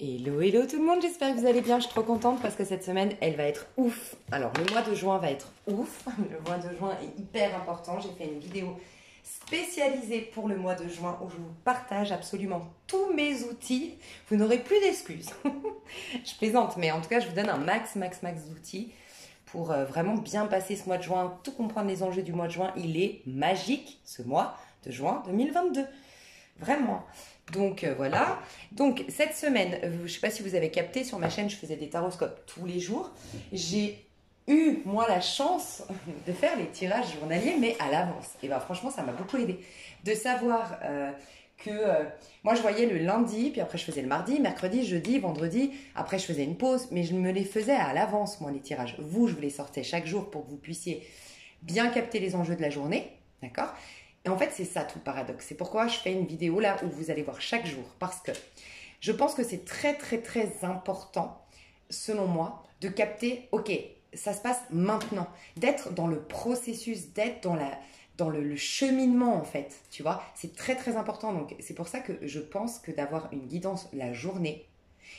Hello, hello tout le monde, j'espère que vous allez bien, je suis trop contente parce que cette semaine, elle va être ouf. Alors, le mois de juin va être ouf, le mois de juin est hyper important, j'ai fait une vidéo spécialisée pour le mois de juin où je vous partage absolument tous mes outils, vous n'aurez plus d'excuses. Je plaisante, mais en tout cas, je vous donne un max d'outils pour vraiment bien passer ce mois de juin, tout comprendre les enjeux du mois de juin. Il est magique, ce mois de juin 2022. Vraiment. Donc voilà. Donc cette semaine, je ne sais pas si vous avez capté, sur ma chaîne, je faisais des taroscopes tous les jours. J'ai eu, moi, la chance de faire les tirages journaliers, mais à l'avance. Et bien franchement, ça m'a beaucoup aidé. De savoir que moi, je voyais le lundi, puis après je faisais le mardi, mercredi, jeudi, vendredi. Après, je faisais une pause, mais je me les faisais à l'avance, moi, les tirages. Vous, je vous les sortais chaque jour pour que vous puissiez bien capter les enjeux de la journée. D'accord? Et en fait, c'est ça tout le paradoxe. C'est pourquoi je fais une vidéo là où vous allez voir chaque jour. Parce que je pense que c'est très important, selon moi, de capter, ok, ça se passe maintenant. D'être dans le processus, d'être dans le cheminement en fait. Tu vois, c'est très important. Donc c'est pour ça que je pense que d'avoir une guidance la journée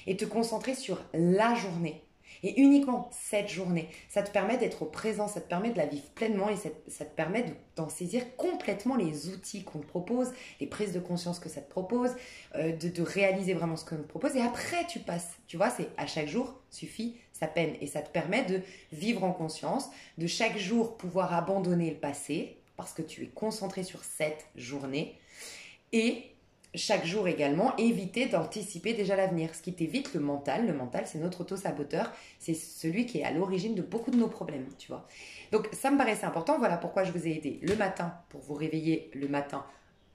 et te concentrer sur la journée. Et uniquement cette journée, ça te permet d'être au présent, ça te permet de la vivre pleinement et ça te permet d'en saisir complètement les outils qu'on te propose, les prises de conscience que ça te propose, de réaliser vraiment ce qu'on te propose. Et après, tu passes. Tu vois, c'est à chaque jour suffit sa peine. Et ça te permet de vivre en conscience, de chaque jour pouvoir abandonner le passé parce que tu es concentré sur cette journée. Et chaque jour également, éviter d'anticiper déjà l'avenir. Ce qui t'évite le mental. Le mental, c'est notre auto-saboteur. C'est celui qui est à l'origine de beaucoup de nos problèmes, tu vois. Donc, ça me paraissait important. Voilà pourquoi je vous ai aidé le matin pour vous réveiller le matin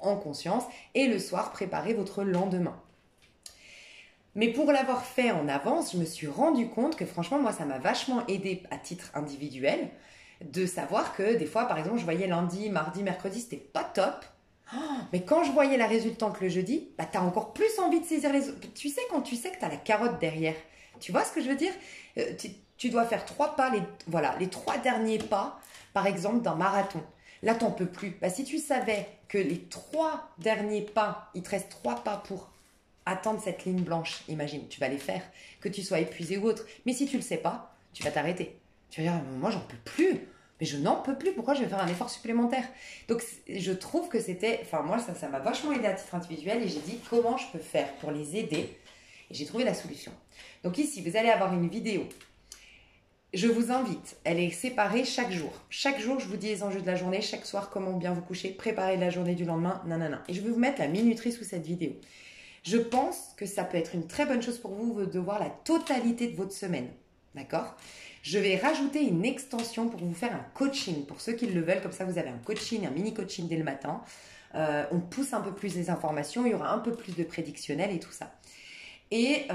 en conscience et le soir, préparer votre lendemain. Mais pour l'avoir fait en avance, je me suis rendu compte que franchement, moi, ça m'a vachement aidé à titre individuel de savoir que des fois, par exemple, je voyais lundi, mardi, mercredi, c'était pas top. Mais quand je voyais la résultante le jeudi, bah, tu as encore plus envie de saisir les autres. Tu sais, quand tu sais que tu as la carotte derrière, tu vois ce que je veux dire? Tu dois faire 3 pas, les 3 derniers pas, par exemple, d'un marathon. Là, t'en peux plus. Bah, si tu savais que les 3 derniers pas, il te reste 3 pas pour atteindre cette ligne blanche, imagine, tu vas les faire, que tu sois épuisé ou autre. Mais si tu le sais pas, tu vas t'arrêter. Tu vas dire, moi, j'en peux plus. Mais je n'en peux plus, pourquoi je vais faire un effort supplémentaire? Donc je trouve que c'était, enfin moi ça m'a vachement aidé à titre individuel et j'ai dit comment je peux faire pour les aider et j'ai trouvé la solution. Donc ici vous allez avoir une vidéo, je vous invite, elle est séparée chaque jour. Chaque jour je vous dis les enjeux de la journée, chaque soir comment bien vous coucher, préparer la journée du lendemain, nanana. Et je vais vous mettre la minuterie sous cette vidéo. Je pense que ça peut être une très bonne chose pour vous de voir la totalité de votre semaine, d'accord? Je vais rajouter une extension pour vous faire un coaching. Pour ceux qui le veulent, comme ça vous avez un coaching, un mini coaching dès le matin. On pousse un peu plus les informations, il y aura un peu plus de prédictionnel et tout ça. Et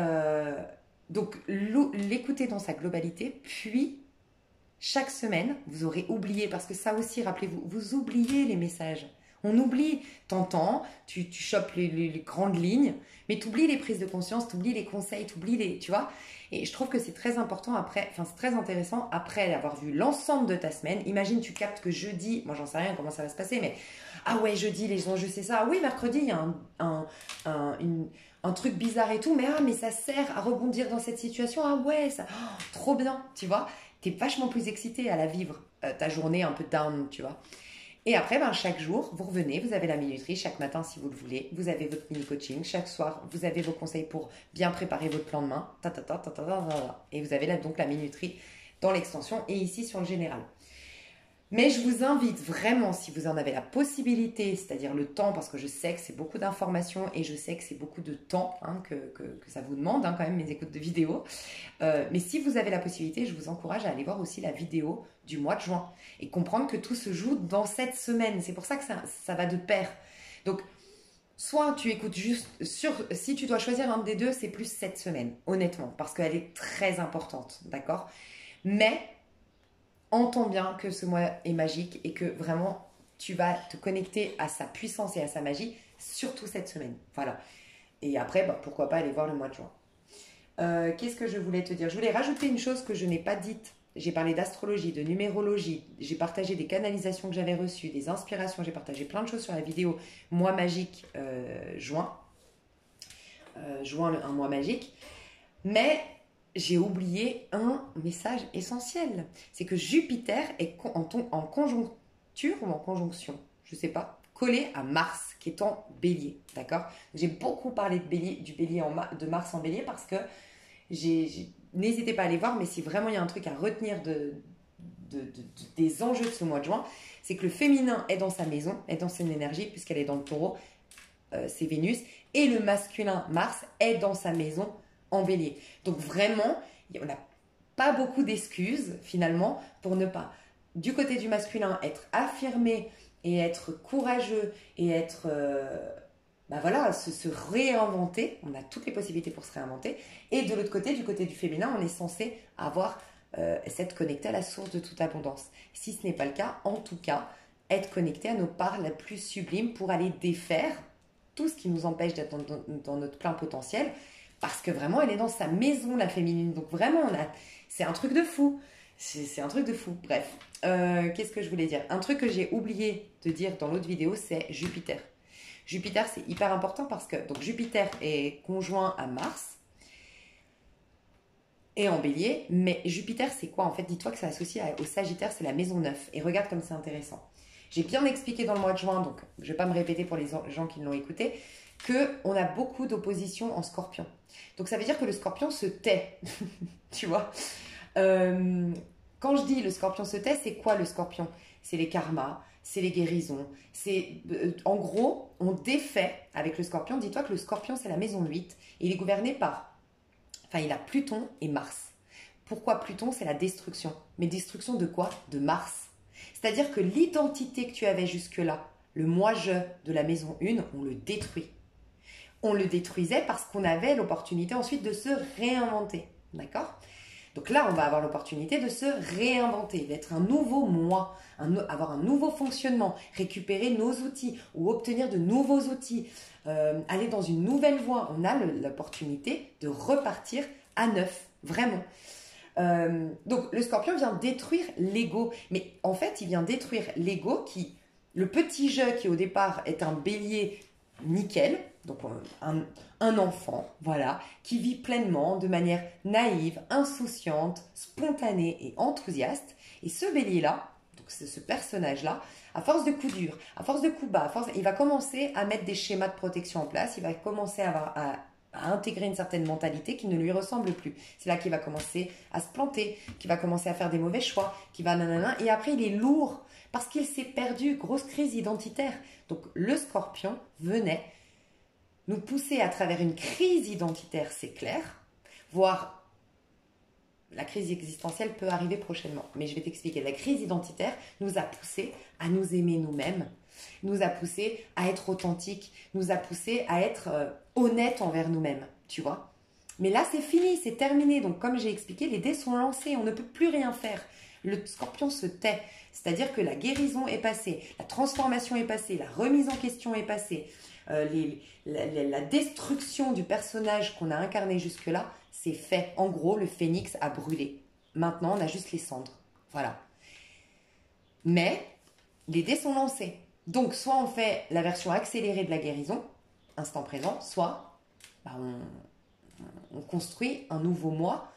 donc l'écouter dans sa globalité, puis chaque semaine, vous aurez oublié, parce que ça aussi, rappelez-vous, vous oubliez les messages. On oublie, t'entends, tu chopes les grandes lignes, mais tu oublies les prises de conscience, tu oublies les conseils, tu oublies les... Tu vois? Et je trouve que c'est très important après, enfin c'est très intéressant après avoir vu l'ensemble de ta semaine. Imagine, tu captes que jeudi, moi j'en sais rien comment ça va se passer, mais ah ouais, jeudi, les enjeux c'est ça. Ah oui, mercredi, il y a un truc bizarre et tout, mais ça sert à rebondir dans cette situation. Ah ouais, ça, trop bien, tu vois? T'es vachement plus excité à la vivre, ta journée un peu down, tu vois. Et après, ben, chaque jour, vous revenez, vous avez la minuterie, chaque matin si vous le voulez, vous avez votre mini-coaching, chaque soir, vous avez vos conseils pour bien préparer votre lendemain, et vous avez là, donc la minuterie dans l'extension et ici sur le général. Mais je vous invite vraiment, si vous en avez la possibilité, c'est-à-dire le temps, parce que je sais que c'est beaucoup d'informations et je sais que c'est beaucoup de temps que ça vous demande quand même, mes écoutes de vidéos. Mais si vous avez la possibilité, je vous encourage à aller voir aussi la vidéo du mois de juin et comprendre que tout se joue dans cette semaine. C'est pour ça que ça va de pair. Donc, soit tu écoutes juste si tu dois choisir un des deux, c'est plus cette semaine, honnêtement, parce qu'elle est très importante, d'accord? Mais entends bien que ce mois est magique et que vraiment tu vas te connecter à sa puissance et à sa magie, surtout cette semaine. Voilà. Et après, bah, pourquoi pas aller voir le mois de juin. Qu'est-ce que je voulais te dire? Je voulais rajouter une chose que je n'ai pas dite. J'ai parlé d'astrologie, de numérologie, j'ai partagé des canalisations que j'avais reçues, des inspirations, j'ai partagé plein de choses sur la vidéo Moi Magique juin. juin, un mois magique. Mais j'ai oublié un message essentiel. C'est que Jupiter est en conjoncture ou en conjonction, je ne sais pas, collé à Mars, qui est en bélier. D'accord? J'ai beaucoup parlé de bélier, de Mars en bélier parce que n'hésitez pas à aller voir, mais si vraiment il y a un truc à retenir des enjeux de ce mois de juin, c'est que le féminin est dans sa maison, est dans son énergie, puisqu'elle est dans le taureau, c'est Vénus, et le masculin, Mars, est dans sa maison en bélier. Donc vraiment, on n'a pas beaucoup d'excuses, finalement, pour ne pas, du côté du masculin, être affirmé et être courageux et être... voilà, se réinventer. On a toutes les possibilités pour se réinventer. Et de l'autre côté, du côté du féminin, on est censé avoir s'être connecté à la source de toute abondance. Si ce n'est pas le cas, en tout cas, être connecté à nos parts la plus sublimes pour aller défaire tout ce qui nous empêche d'être dans notre plein potentiel. Parce que vraiment, elle est dans sa maison, la féminine. Donc vraiment, c'est un truc de fou. C'est un truc de fou. Bref, qu'est-ce que je voulais dire? Un truc que j'ai oublié de dire dans l'autre vidéo, c'est Jupiter. Jupiter, c'est hyper important parce que donc Jupiter est conjoint à Mars et en bélier, mais Jupiter, c'est quoi en fait? Dis-toi que c'est associé au Sagittaire, c'est la maison 9. Et regarde comme c'est intéressant. J'ai bien expliqué dans le mois de juin, donc je ne vais pas me répéter pour les gens qui l'ont écouté, qu'on a beaucoup d'opposition en Scorpion. Donc ça veut dire que le Scorpion se tait, tu vois. Quand je dis le Scorpion se tait, c'est quoi le Scorpion? C'est les karmas, c'est les guérisons. En gros, on défait avec le Scorpion. Dis-toi que le Scorpion, c'est la maison 8. Et il est gouverné par... Enfin, il a Pluton et Mars. Pourquoi Pluton? C'est la destruction. Mais destruction de quoi? De Mars. C'est-à-dire que l'identité que tu avais jusque-là, le moi-je de la maison 1, on le détruit. On le détruisait parce qu'on avait l'opportunité ensuite de se réinventer. D'accord? Donc là, on va avoir l'opportunité de se réinventer, d'être un nouveau moi, avoir un nouveau fonctionnement, récupérer nos outils ou obtenir de nouveaux outils, aller dans une nouvelle voie. On a l'opportunité de repartir à neuf, vraiment. Donc le Scorpion vient détruire l'ego, mais en fait, il vient détruire l'ego le petit je qui au départ est un bélier nickel, donc un enfant, voilà, qui vit pleinement, de manière naïve, insouciante, spontanée et enthousiaste. Et ce bélier-là, donc ce personnage-là, à force de coups durs, à force de coups bas, il va commencer à mettre des schémas de protection en place, il va commencer à intégrer une certaine mentalité qui ne lui ressemble plus. C'est là qu'il va commencer à se planter, qu'il va commencer à faire des mauvais choix, qu'il va nanana, et après il est lourd parce qu'il s'est perdu, grosse crise identitaire. Donc le Scorpion venait nous pousser à travers une crise identitaire, c'est clair, voire la crise existentielle peut arriver prochainement. Mais je vais t'expliquer. La crise identitaire nous a poussé à nous aimer nous-mêmes, nous a poussé à être authentiques, nous a poussé à être honnêtes envers nous-mêmes, tu vois. Mais là, c'est fini, c'est terminé. Donc, comme j'ai expliqué, les dés sont lancés, on ne peut plus rien faire. Le Scorpion se tait, c'est-à-dire que la guérison est passée, la transformation est passée, la remise en question est passée, la destruction du personnage qu'on a incarné jusque-là, c'est fait. En gros, le phénix a brûlé. Maintenant, on a juste les cendres. Voilà. Mais les dés sont lancés. Donc, soit on fait la version accélérée de la guérison, instant présent, soit on construit un nouveau moi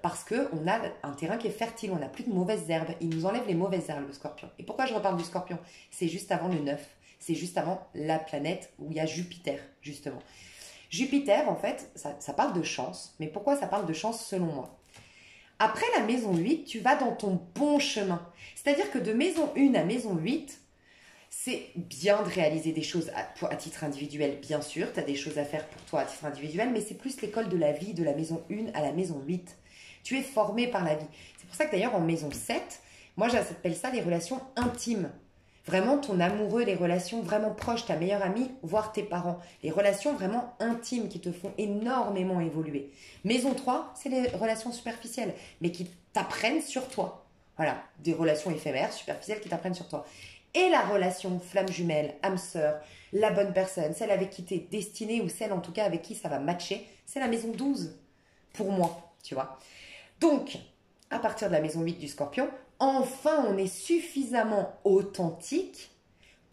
parce qu'on a un terrain qui est fertile, on n'a plus de mauvaises herbes. Il nous enlève les mauvaises herbes, le Scorpion. Et pourquoi je reparle du Scorpion? C'est juste avant le 9. C'est juste avant la planète où il y a Jupiter, justement. Jupiter, en fait, ça parle de chance. Mais pourquoi ça parle de chance selon moi? Après la maison 8, tu vas dans ton bon chemin. C'est-à-dire que de maison 1 à maison 8, c'est bien de réaliser des choses à titre individuel, bien sûr. Tu as des choses à faire pour toi à titre individuel, mais c'est plus l'école de la vie de la maison 1 à la maison 8. Tu es formé par la vie. C'est pour ça que d'ailleurs en maison 7, moi j'appelle ça les relations intimes. Vraiment ton amoureux, les relations vraiment proches, ta meilleure amie, voire tes parents. Les relations vraiment intimes qui te font énormément évoluer. Maison 3, c'est les relations superficielles, mais qui t'apprennent sur toi. Voilà, des relations éphémères, superficielles qui t'apprennent sur toi. Et la relation flamme jumelle, âme sœur, la bonne personne, celle avec qui tu es destiné ou celle en tout cas avec qui ça va matcher, c'est la maison 12 pour moi, tu vois. Donc, à partir de la maison 8 du Scorpion, enfin on est suffisamment authentique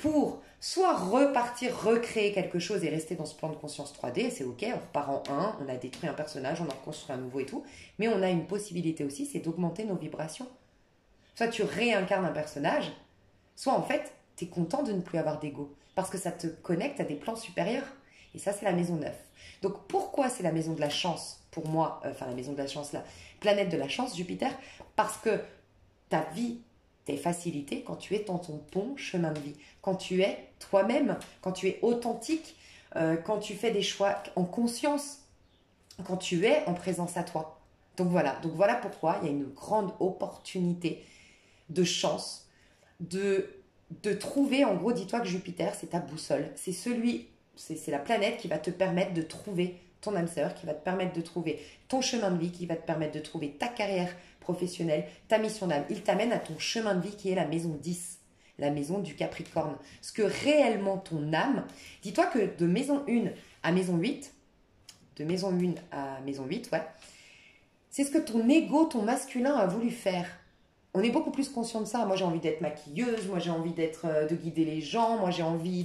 pour soit repartir, recréer quelque chose et rester dans ce plan de conscience 3D, c'est ok, on repart en 1, on a détruit un personnage, on en reconstruit un nouveau et tout, mais on a une possibilité aussi, c'est d'augmenter nos vibrations. Soit tu réincarnes un personnage, soit en fait, tu es content de ne plus avoir d'ego, parce que ça te connecte à des plans supérieurs. Et ça, c'est la maison 9. Donc pourquoi c'est la maison de la chance pour moi, enfin la maison de la chance, la planète de la chance, Jupiter? Parce que ta vie t'es facilitée quand tu es dans ton bon chemin de vie, quand tu es toi-même, quand tu es authentique, quand tu fais des choix en conscience, quand tu es en présence à toi. Donc voilà pourquoi il y a une grande opportunité de chance de trouver, en gros, dis-toi que Jupiter, c'est ta boussole, c'est la planète qui va te permettre de trouver ton âme sœur, qui va te permettre de trouver ton chemin de vie, qui va te permettre de trouver ta carrière professionnelle, ta mission d'âme. Il t'amène à ton chemin de vie qui est la maison 10, la maison du Capricorne. Ce que réellement ton âme, dis-toi que de maison 1 à maison 8, de maison 1 à maison 8, ouais, c'est ce que ton ego, ton masculin a voulu faire. On est beaucoup plus conscient de ça. Moi, j'ai envie d'être maquilleuse. Moi, j'ai envie de guider les gens. Moi, j'ai envie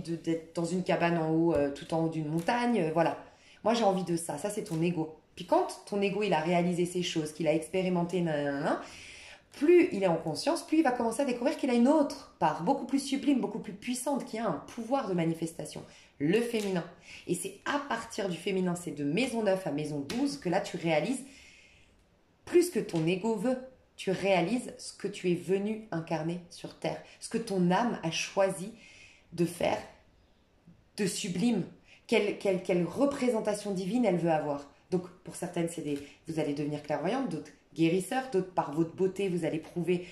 d'être dans une cabane en haut, tout en haut d'une montagne. Voilà. Moi, j'ai envie de ça. Ça, c'est ton ego. Puis quand ton ego, il a réalisé ces choses, qu'il a expérimenté, nanana, plus il est en conscience, plus il va commencer à découvrir qu'il a une autre part, beaucoup plus sublime, beaucoup plus puissante, qui a un pouvoir de manifestation, le féminin. Et c'est à partir du féminin, c'est de maison 9 à maison 12, que là, tu réalises plus que ton ego veut, tu réalises ce que tu es venu incarner sur Terre, ce que ton âme a choisi de faire de sublime, quelle représentation divine elle veut avoir. Donc pour certaines, vous allez devenir clairvoyante, d'autres guérisseurs, d'autres par votre beauté, vous allez prouver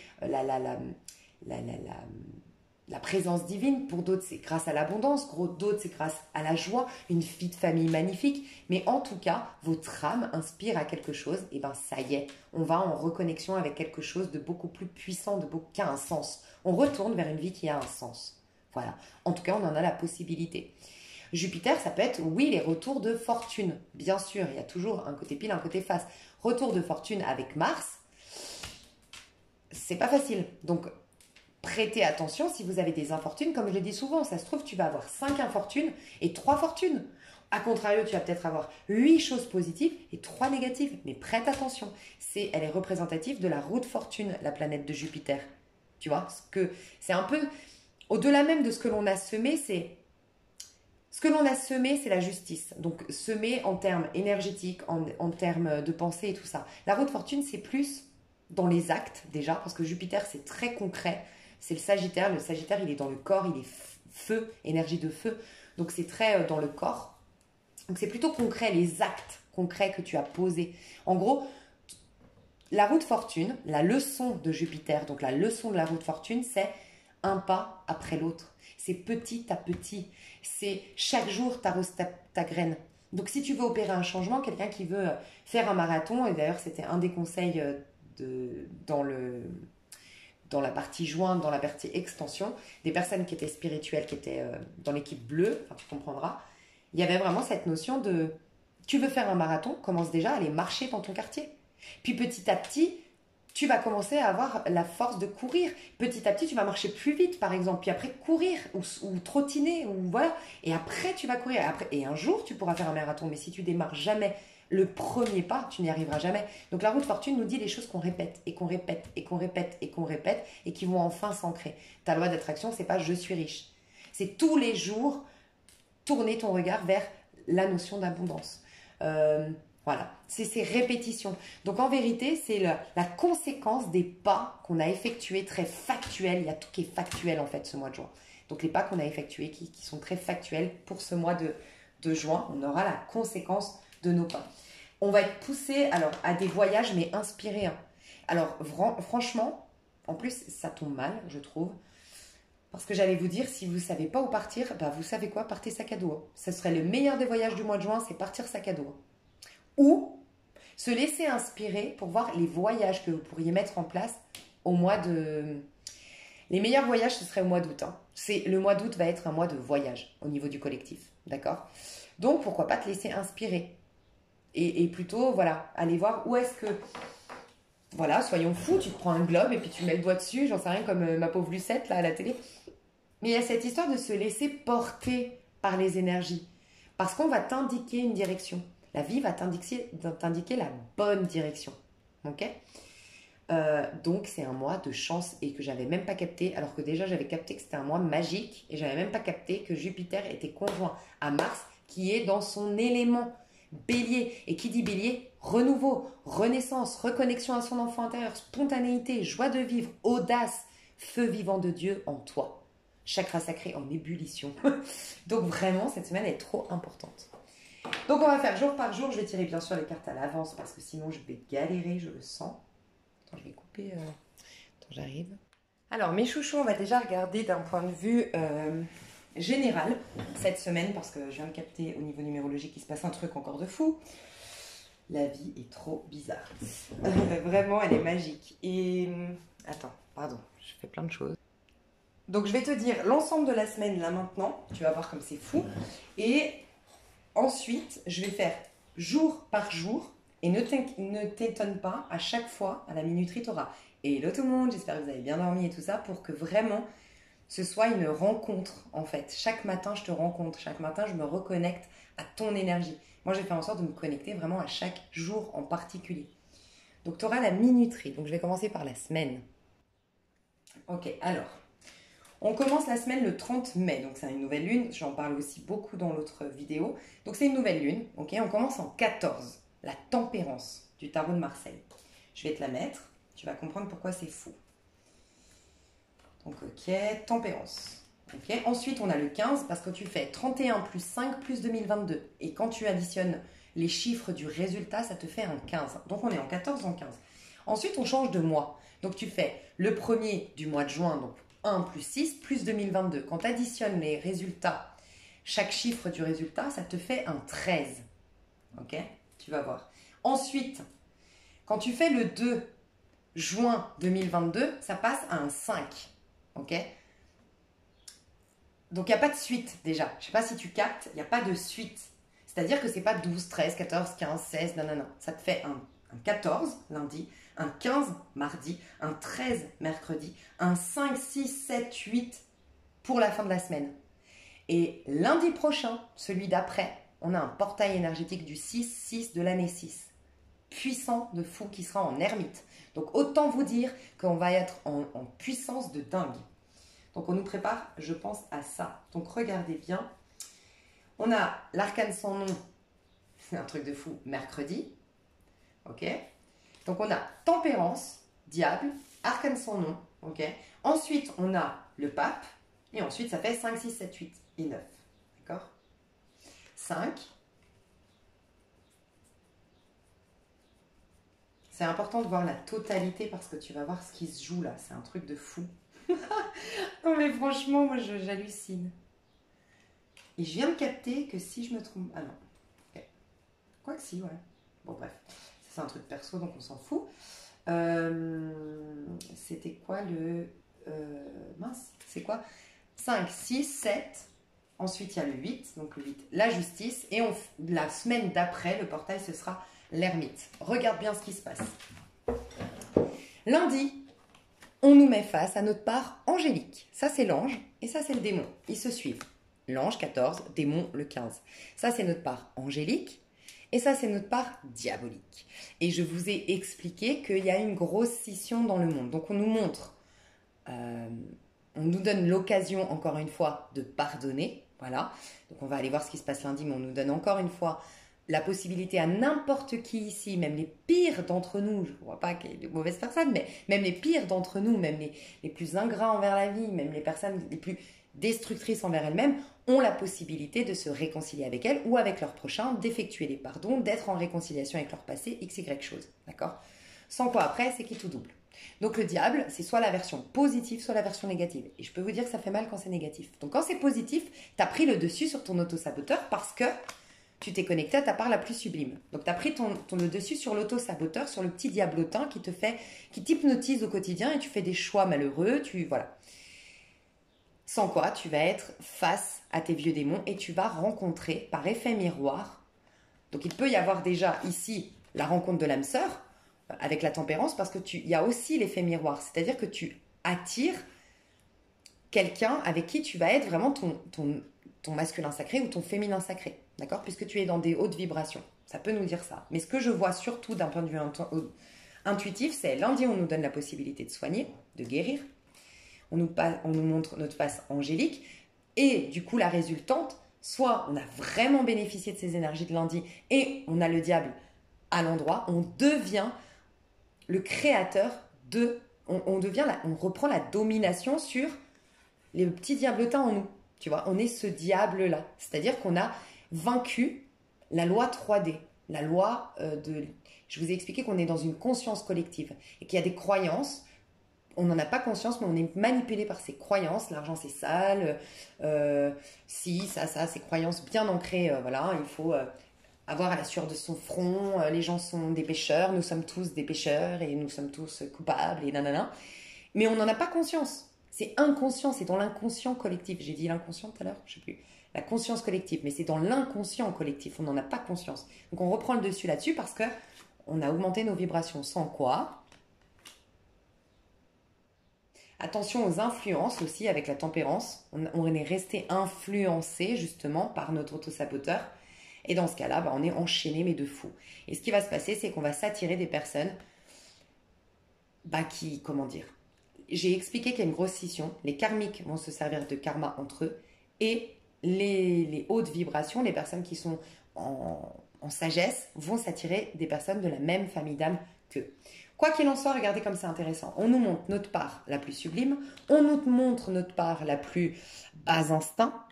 la présence divine. Pour d'autres, c'est grâce à l'abondance. D'autres, c'est grâce à la joie, une vie de famille magnifique. Mais en tout cas, votre âme inspire à quelque chose. Et bien, ça y est, on va en reconnexion avec quelque chose de beaucoup plus puissant, qui a un sens. On retourne vers une vie qui a un sens. Voilà. En tout cas, on en a la possibilité. Jupiter, ça peut être, oui, les retours de fortune. Bien sûr, il y a toujours un côté pile, un côté face. Retour de fortune avec Mars, c'est pas facile. Donc, prêtez attention si vous avez des infortunes. Comme je le dis souvent, ça se trouve, tu vas avoir 5 infortunes et 3 fortunes. A contrario, tu vas peut-être avoir 8 choses positives et 3 négatives. Mais prête attention, elle est représentative de la roue de fortune, la planète de Jupiter. Tu vois, c'est un peu, au-delà même de ce que l'on a semé, c'est la justice. Donc, semer en termes énergétiques, en termes de pensée et tout ça. La roue de fortune, c'est plus dans les actes, déjà, parce que Jupiter, c'est très concret. C'est le Sagittaire. Le Sagittaire, il est dans le corps, il est feu, énergie de feu. Donc, c'est très dans le corps. Donc, c'est plutôt concret, les actes concrets que tu as posés. En gros, la roue de fortune, la leçon de Jupiter, donc la leçon de la roue de fortune, c'est un pas après l'autre. C'est petit à petit. C'est chaque jour, tu arroses ta graine. Donc, si tu veux opérer un changement, quelqu'un qui veut faire un marathon, et d'ailleurs, c'était un des conseils dans la partie jointe, dans la partie extension, des personnes qui étaient spirituelles, qui étaient dans l'équipe bleue, enfin, tu comprendras, il y avait vraiment cette notion de, tu veux faire un marathon, commence déjà à aller marcher dans ton quartier. Puis petit à petit, tu vas commencer à avoir la force de courir. Petit à petit, tu vas marcher plus vite, par exemple. Puis après, courir ou trottiner, ou voilà. Et après, tu vas courir. Et un jour, tu pourras faire un marathon. Mais si tu démarres jamais le premier pas, tu n'y arriveras jamais. Donc la roue de fortune nous dit les choses qu'on répète, et qu'on répète, et qu'on répète, et qu'on répète, et qui vont enfin s'ancrer. Ta loi d'attraction, c'est pas « je suis riche ». C'est tous les jours tourner ton regard vers la notion d'abondance. Voilà, c'est ces répétitions. Donc en vérité, c'est la conséquence des pas qu'on a effectués très factuels. Il y a tout qui est factuel en fait ce mois de juin. Donc les pas qu'on a effectués qui sont très factuels pour ce mois de juin, on aura la conséquence de nos pas. On va être poussé alors à des voyages mais inspirés. Hein. Alors franchement, en plus ça tombe mal je trouve. Parce que j'allais vous dire, si vous ne savez pas où partir, bah vous savez quoi, partez sac à dos. Ce serait le meilleur des voyages du mois de juin, c'est partir sac à dos. Ou se laisser inspirer pour voir les voyages que vous pourriez mettre en place au mois de... Les meilleurs voyages, ce serait au mois d'août. Hein. Le mois d'août va être un mois de voyage au niveau du collectif. D'accord? Donc, pourquoi pas te laisser inspirer et plutôt, voilà, aller voir où est-ce que voilà, soyons fous, tu te prends un globe et puis tu mets le doigt dessus, j'en sais rien, comme ma pauvre Lucette là à la télé. Mais il y a cette histoire de se laisser porter par les énergies. Parce qu'on va t'indiquer une direction. La vie va t'indiquer la bonne direction. Ok? Donc c'est un mois de chance et que j'avais même pas capté, alors que déjà j'avais capté que c'était un mois magique et j'avais même pas capté que Jupiter était conjoint à Mars qui est dans son élément Bélier. Et qui dit Bélier, renouveau, renaissance, reconnexion à son enfant intérieur, spontanéité, joie de vivre, audace, feu vivant de Dieu en toi. Chakra sacré en ébullition. Donc vraiment cette semaine est trop importante. Donc on va faire jour par jour, je vais tirer bien sûr les cartes à l'avance parce que sinon je vais galérer, je le sens. Attends, je vais couper. Attends, j'arrive. Alors, mes chouchous, on va déjà regarder d'un point de vue général cette semaine parce que je viens de capter au niveau numérologique qu'il se passe un truc encore de fou. La vie est trop bizarre. Vraiment, elle est magique. Et attends, pardon, je fais plein de choses. Donc, je vais te dire l'ensemble de la semaine là maintenant. Tu vas voir comme c'est fou. Et ensuite, je vais faire jour par jour. Et ne t'étonne pas, à chaque fois, à la minuterie, tu auras et hello tout le monde, j'espère que vous avez bien dormi et tout ça, pour que vraiment ce soit une rencontre en fait. Chaque matin, je te rencontre, chaque matin, je me reconnecte à ton énergie. Moi, j'ai fait en sorte de me connecter vraiment à chaque jour en particulier. Donc, tu auras la minuterie. Donc, je vais commencer par la semaine. Ok, alors, on commence la semaine le 30 mai. Donc, c'est une nouvelle lune. J'en parle aussi beaucoup dans l'autre vidéo. Donc, c'est une nouvelle lune. Ok, on commence en 14. La tempérance du tarot de Marseille. Je vais te la mettre, tu vas comprendre pourquoi c'est fou. Donc ok, tempérance. Ok. Ensuite on a le 15 parce que tu fais 31 plus 5 plus 2022. Et quand tu additionnes les chiffres du résultat, ça te fait un 15. Donc on est en 14, en 15. Ensuite on change de mois. Donc tu fais le premier du mois de juin, donc 1 plus 6 plus 2022. Quand tu additionnes les résultats, chaque chiffre du résultat, ça te fait un 13. Ok. Tu vas voir. Ensuite, quand tu fais le 2 juin 2022, ça passe à un 5. Ok? Donc, il n'y a pas de suite déjà. Je ne sais pas si tu captes, il n'y a pas de suite. C'est-à-dire que ce n'est pas 12, 13, 14, 15, 16, non, non, non. Ça te fait un 14 lundi, un 15 mardi, un 13 mercredi, un 5, 6, 7, 8 pour la fin de la semaine. Et lundi prochain, celui d'après, on a un portail énergétique du 6 de l'année 6. Puissant de fou qui sera en ermite. Donc autant vous dire qu'on va être en puissance de dingue. Donc on nous prépare, je pense, à ça. Donc regardez bien. On a l'arcane sans nom, c'est un truc de fou, mercredi. Ok. Donc on a tempérance, diable, arcane sans nom. Ok. Ensuite on a le pape. Et ensuite ça fait 5, 6, 7, 8 et 9. D'accord? 5. C'est important de voir la totalité parce que tu vas voir ce qui se joue là. C'est un truc de fou. Non mais franchement, moi j'hallucine. Et je viens de capter que si je me trompe... Ah non. Okay. Quoi que si, ouais. Bon bref. C'est un truc perso donc on s'en fout. C'était quoi le... mince, c'est quoi? 5, 6, 7. Ensuite il y a le 8. Donc le 8, la justice. Et la semaine d'après, le portail, ce sera... l'ermite. Regarde bien ce qui se passe. Lundi, on nous met face à notre part angélique. Ça, c'est l'ange et ça, c'est le démon. Ils se suivent. L'ange 14, démon le 15. Ça, c'est notre part angélique et ça, c'est notre part diabolique. Et je vous ai expliqué qu'il y a une grosse scission dans le monde. Donc, on nous montre, on nous donne l'occasion, encore une fois, de pardonner. Voilà. Donc, on va aller voir ce qui se passe lundi, mais on nous donne encore une fois la possibilité à n'importe qui ici, même les pires d'entre nous, je ne vois pas qu'il y ait de mauvaises personnes, mais même les pires d'entre nous, même les plus ingrats envers la vie, même les personnes les plus destructrices envers elles-mêmes, ont la possibilité de se réconcilier avec elles ou avec leur prochain, d'effectuer les pardons, d'être en réconciliation avec leur passé, x, y chose. D'accord? Sans quoi après, c'est qui tout double. Donc le diable, c'est soit la version positive, soit la version négative. Et je peux vous dire que ça fait mal quand c'est négatif. Donc quand c'est positif, tu as pris le dessus sur ton auto-saboteur parce que tu t'es connecté à ta part la plus sublime. Donc, tu as pris le dessus sur l'auto-saboteur, sur le petit diablotin qui t'hypnotise au quotidien et tu fais des choix malheureux, voilà. Sans quoi, tu vas être face à tes vieux démons et tu vas rencontrer, par effet miroir, donc il peut y avoir déjà ici la rencontre de l'âme sœur, avec la tempérance parce que il y a aussi l'effet miroir. C'est-à-dire que tu attires quelqu'un avec qui tu vas être vraiment ton masculin sacré ou ton féminin sacré. D'accord? Puisque tu es dans des hautes vibrations. Ça peut nous dire ça. Mais ce que je vois surtout d'un point de vue intuitif, c'est lundi, on nous donne la possibilité de soigner, de guérir. On nous montre notre face angélique. Et du coup, la résultante, soit on a vraiment bénéficié de ces énergies de lundi et on a le diable à l'endroit, on devient le créateur de... On reprend la domination sur les petits diablotins en nous. Tu vois, on est ce diable-là. C'est-à-dire qu'on a vaincu la loi 3D, la loi de... Je vous ai expliqué qu'on est dans une conscience collective et qu'il y a des croyances. On n'en a pas conscience, mais on est manipulé par ces croyances. L'argent, c'est sale. Ça, ces croyances bien ancrées. Voilà, il faut avoir à la sueur de son front. Les gens sont des pécheurs. Nous sommes tous des pécheurs et nous sommes tous coupables et nanana. Mais on n'en a pas conscience. C'est inconscient, c'est dans l'inconscient collectif. J'ai dit l'inconscient tout à l'heure, je ne sais plus. La conscience collective, mais c'est dans l'inconscient collectif. On n'en a pas conscience. Donc on reprend le dessus là-dessus parce que on a augmenté nos vibrations. Sans quoi? Attention aux influences aussi avec la tempérance. On est resté influencé justement par notre autosaboteur. Et dans ce cas-là, on est enchaîné mais de fou. Et ce qui va se passer, c'est qu'on va s'attirer des personnes qui, comment dire, j'ai expliqué qu'il y a une grosse scission. Les karmiques vont se servir de karma entre eux et les hautes vibrations, les personnes qui sont en sagesse, vont s'attirer des personnes de la même famille d'âme qu'eux. Quoi qu'il en soit, regardez comme c'est intéressant. On nous montre notre part la plus sublime, on nous montre notre part la plus bas instinct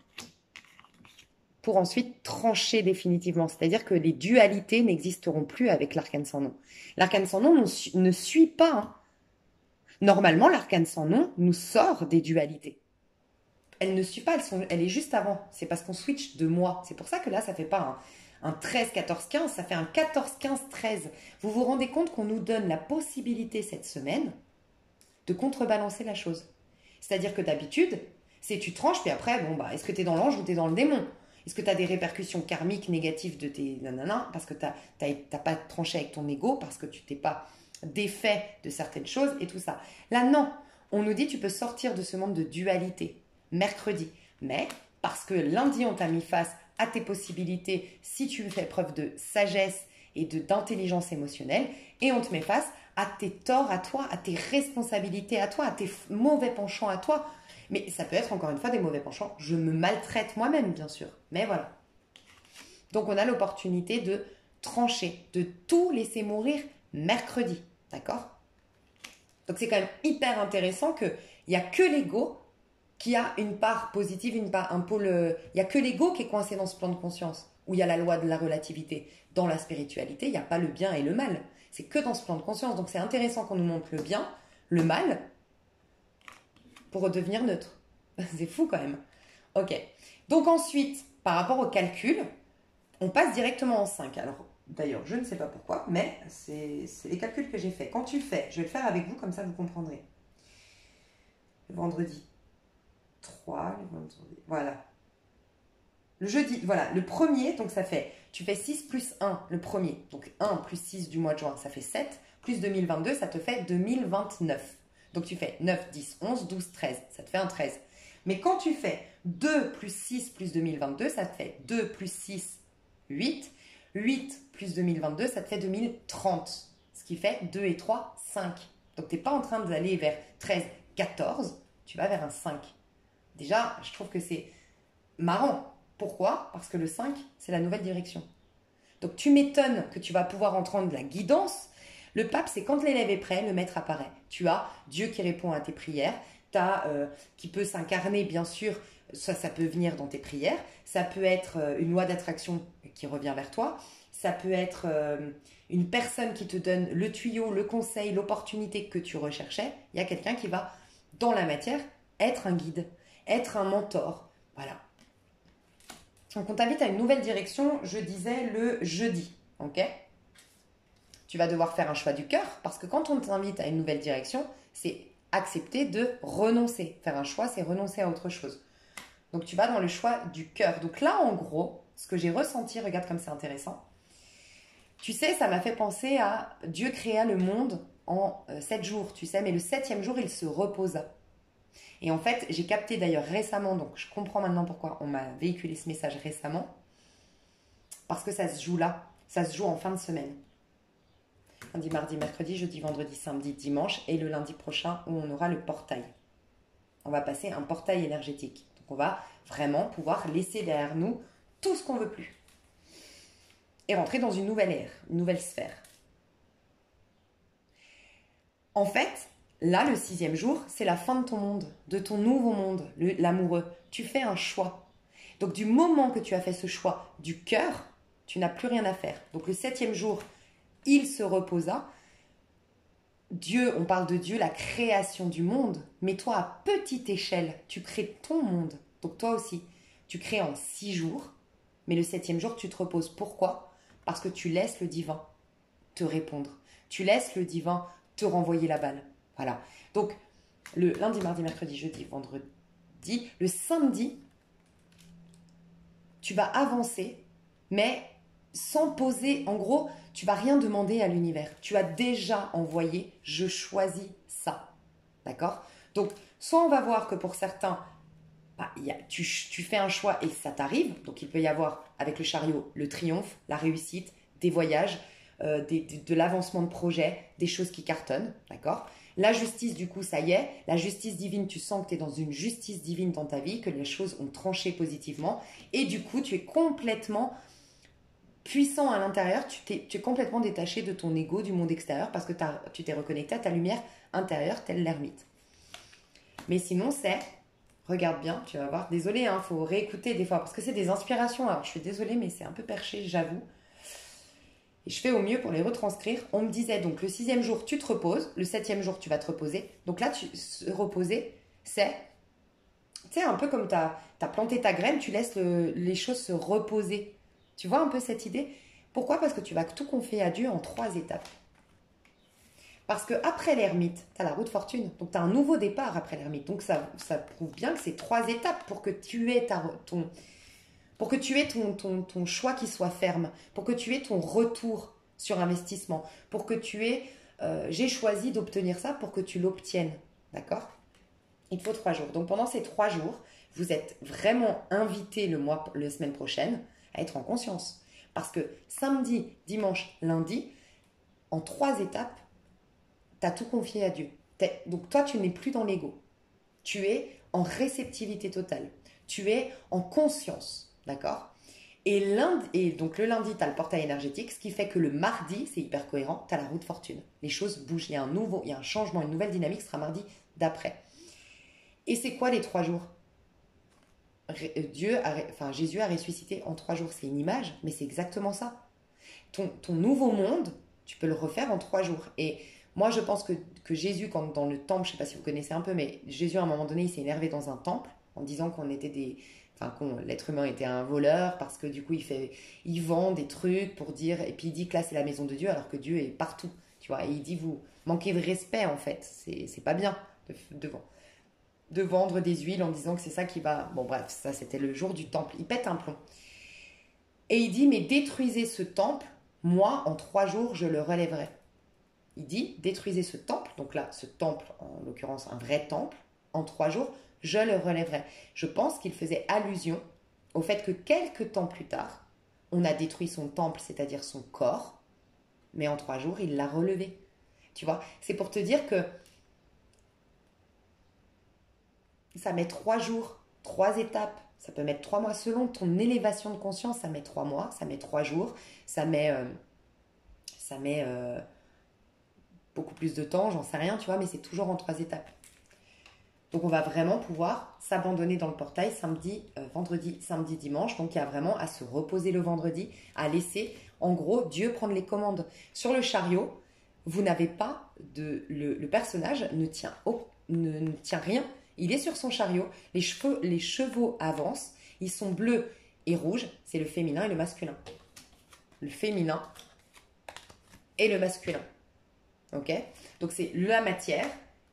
pour ensuite trancher définitivement. C'est-à-dire que les dualités n'existeront plus avec l'arcane sans nom. L'arcane sans nom ne suit pas. Hein. Normalement, l'arcane sans nom nous sort des dualités. Elle ne suit pas, elle est juste avant. C'est parce qu'on switch de moi. C'est pour ça que là, ça ne fait pas un 13, 14, 15, ça fait un 14, 15, 13. Vous vous rendez compte qu'on nous donne la possibilité cette semaine de contrebalancer la chose. C'est-à-dire que d'habitude, c'est tu tranches, puis après, est-ce que tu es dans l'ange ou tu es dans le démon? Est-ce que tu as des répercussions karmiques négatives de tes nanana parce que tu n'as pas tranché avec ton ego, parce que tu t'es pas défait de certaines choses et tout ça. Là, non. On nous dit tu peux sortir de ce monde de dualité mercredi. Mais parce que lundi, on t'a mis face à tes possibilités si tu fais preuve de sagesse et d'intelligence émotionnelle, et on te met face à tes torts à toi, à tes responsabilités à toi, à tes mauvais penchants à toi. Mais ça peut être encore une fois des mauvais penchants. Je me maltraite moi-même, bien sûr. Mais voilà. Donc on a l'opportunité de trancher, de tout laisser mourir mercredi. D'accord? Donc c'est quand même hyper intéressant qu'il n'y a que l'ego qui a une part positive, un pôle... Il n'y a que l'ego qui est coincé dans ce plan de conscience, où il y a la loi de la relativité. Dans la spiritualité, il n'y a pas le bien et le mal. C'est que dans ce plan de conscience. Donc c'est intéressant qu'on nous montre le bien, le mal, pour redevenir neutre. C'est fou quand même. Ok. Donc ensuite, par rapport au calcul, on passe directement en 5. Alors, d'ailleurs, je ne sais pas pourquoi, mais c'est les calculs que j'ai faits. Quand tu fais, je vais le faire avec vous, comme ça vous comprendrez. Le vendredi 3, le vendredi, voilà. Le jeudi, voilà, le premier, donc ça fait, tu fais 6 plus 1, le premier. Donc 1 plus 6 du mois de juin, ça fait 7. Plus 2022, ça te fait 2029. Donc tu fais 9, 10, 11, 12, 13. Ça te fait un 13. Mais quand tu fais 2 plus 6 plus 2022, ça te fait 2 plus 6, 8. 8 plus 2022, ça te fait 2030. Ce qui fait 2 et 3, 5. Donc tu n'es pas en train d'aller vers 13, 14. Tu vas vers un 5. Déjà, je trouve que c'est marrant. Pourquoi? Parce que le 5, c'est la nouvelle direction. Donc tu m'étonnes que tu vas pouvoir entendre de la guidance. Le pape, c'est quand l'élève est prêt, le maître apparaît. Tu as Dieu qui répond à tes prières, qui peut s'incarner, bien sûr, ça peut venir dans tes prières, ça peut être une loi d'attraction qui revient vers toi, ça peut être une personne qui te donne le tuyau, le conseil, l'opportunité que tu recherchais. Il y a quelqu'un qui va, dans la matière, être un guide, être un mentor. Voilà. Donc on t'invite à une nouvelle direction, je disais le jeudi, ok? Tu vas devoir faire un choix du cœur, parce que quand on t'invite à une nouvelle direction, c'est accepter de renoncer. Faire un choix, c'est renoncer à autre chose. Donc tu vas dans le choix du cœur. Donc là, en gros, ce que j'ai ressenti, regarde comme c'est intéressant. Tu sais, ça m'a fait penser à Dieu créa le monde en 7 jours, tu sais, mais le 7e jour, il se reposa. Et en fait, j'ai capté d'ailleurs récemment, donc je comprends maintenant pourquoi on m'a véhiculé ce message récemment, parce que ça se joue là, ça se joue en fin de semaine. Lundi, mardi, mercredi, jeudi, vendredi, samedi, dimanche, et le lundi prochain où on aura le portail. On va passer un portail énergétique. Donc on va vraiment pouvoir laisser derrière nous tout ce qu'on ne veut plus. Et rentrer dans une nouvelle ère, une nouvelle sphère. En fait, là, le 6e jour, c'est la fin de ton monde, de ton nouveau monde, l'amoureux. Tu fais un choix. Donc du moment que tu as fait ce choix du cœur, tu n'as plus rien à faire. Donc le 7e jour, il se reposa. Dieu, on parle de Dieu, la création du monde, mais toi, à petite échelle, tu crées ton monde. Donc toi aussi, tu crées en 6 jours, mais le 7e jour, tu te reposes. Pourquoi ? Parce que tu laisses le divin te répondre. Tu laisses le divin te renvoyer la balle. Voilà. Donc, le lundi, mardi, mercredi, jeudi, vendredi, le samedi, tu vas avancer, mais sans poser, en gros, tu vas rien demander à l'univers. Tu as déjà envoyé, je choisis ça. D'accord ? Donc, soit on va voir que pour certains, bah, tu fais un choix et ça t'arrive. Donc, il peut y avoir, avec le chariot, le triomphe, la réussite, des voyages, de l'avancement de projet, des choses qui cartonnent. D'accord ? La justice, du coup, ça y est. La justice divine, tu sens que tu es dans une justice divine dans ta vie, que les choses ont tranché positivement. Et du coup, tu es complètement puissant à l'intérieur, tu es complètement détaché de ton ego, du monde extérieur, parce que tu t'es reconnecté à ta lumière intérieure, telle l'ermite. Mais sinon, regarde bien, tu vas voir, désolé, il faut réécouter des fois, parce que c'est des inspirations, alors je suis désolée, mais c'est un peu perché, j'avoue. Et je fais au mieux pour les retranscrire. On me disait, donc le 6e jour, tu te reposes, le 7e jour, tu vas te reposer. Donc là, se reposer, c'est, tu sais, un peu comme tu as planté ta graine, tu laisses les choses se reposer. Tu vois un peu cette idée ? Pourquoi ? Parce que tu vas tout confier à Dieu en 3 étapes. Parce qu'après l'ermite, tu as la roue de fortune. Donc tu as un nouveau départ après l'ermite. Donc ça prouve bien que c'est 3 étapes pour que tu aies ton choix qui soit ferme. Pour que tu aies ton retour sur investissement. Pour que tu aies... j'ai choisi d'obtenir ça pour que tu l'obtiennes. D'accord ? Il te faut 3 jours. Donc pendant ces 3 jours, vous êtes vraiment invité la semaine prochaine à être en conscience. Parce que samedi, dimanche, lundi, en 3 étapes, tu as tout confié à Dieu. Donc toi, tu n'es plus dans l'ego. Tu es en réceptivité totale. Tu es en conscience. D'accord ? Et donc le lundi, tu as le portail énergétique, ce qui fait que le mardi, c'est hyper cohérent, tu as la roue de fortune. Les choses bougent, il y a un changement, une nouvelle dynamique, ce sera mardi d'après. Et c'est quoi les 3 jours ? Jésus a ressuscité en 3 jours. C'est une image, mais c'est exactement ça. Ton nouveau monde, tu peux le refaire en 3 jours. Et moi, je pense que Jésus, quand dans le temple, je ne sais pas si vous connaissez un peu, mais Jésus, à un moment donné, il s'est énervé dans un temple en disant que l'être humain était un voleur parce que du coup, il vend des trucs pour dire... Et puis, il dit que là, c'est la maison de Dieu alors que Dieu est partout. Tu vois, et il dit, vous manquez de respect, en fait. C'est pas bien de vendre des huiles en disant que c'est ça qui va... Bon bref, ça c'était le jour du temple. Il pète un plomb. Et il dit, mais détruisez ce temple, moi en 3 jours je le relèverai. Il dit, détruisez ce temple, donc là ce temple, en l'occurrence un vrai temple, en 3 jours je le relèverai. Je pense qu'il faisait allusion au fait que quelques temps plus tard, on a détruit son temple, c'est-à-dire son corps, mais en 3 jours il l'a relevé. Tu vois, c'est pour te dire que ça met 3 jours, 3 étapes. Ça peut mettre 3 mois. Selon ton élévation de conscience, ça met 3 mois, ça met 3 jours, ça met beaucoup plus de temps, j'en sais rien, tu vois, mais c'est toujours en 3 étapes. Donc on va vraiment pouvoir s'abandonner dans le portail vendredi, samedi, dimanche. Donc il y a vraiment à se reposer le vendredi, à laisser, en gros, Dieu prendre les commandes. Sur le chariot, vous n'avez pas le personnage ne tient rien. Il est sur son chariot, les chevaux avancent, ils sont bleus et rouges, c'est le féminin et le masculin. Le féminin et le masculin. Ok ? Donc c'est la matière.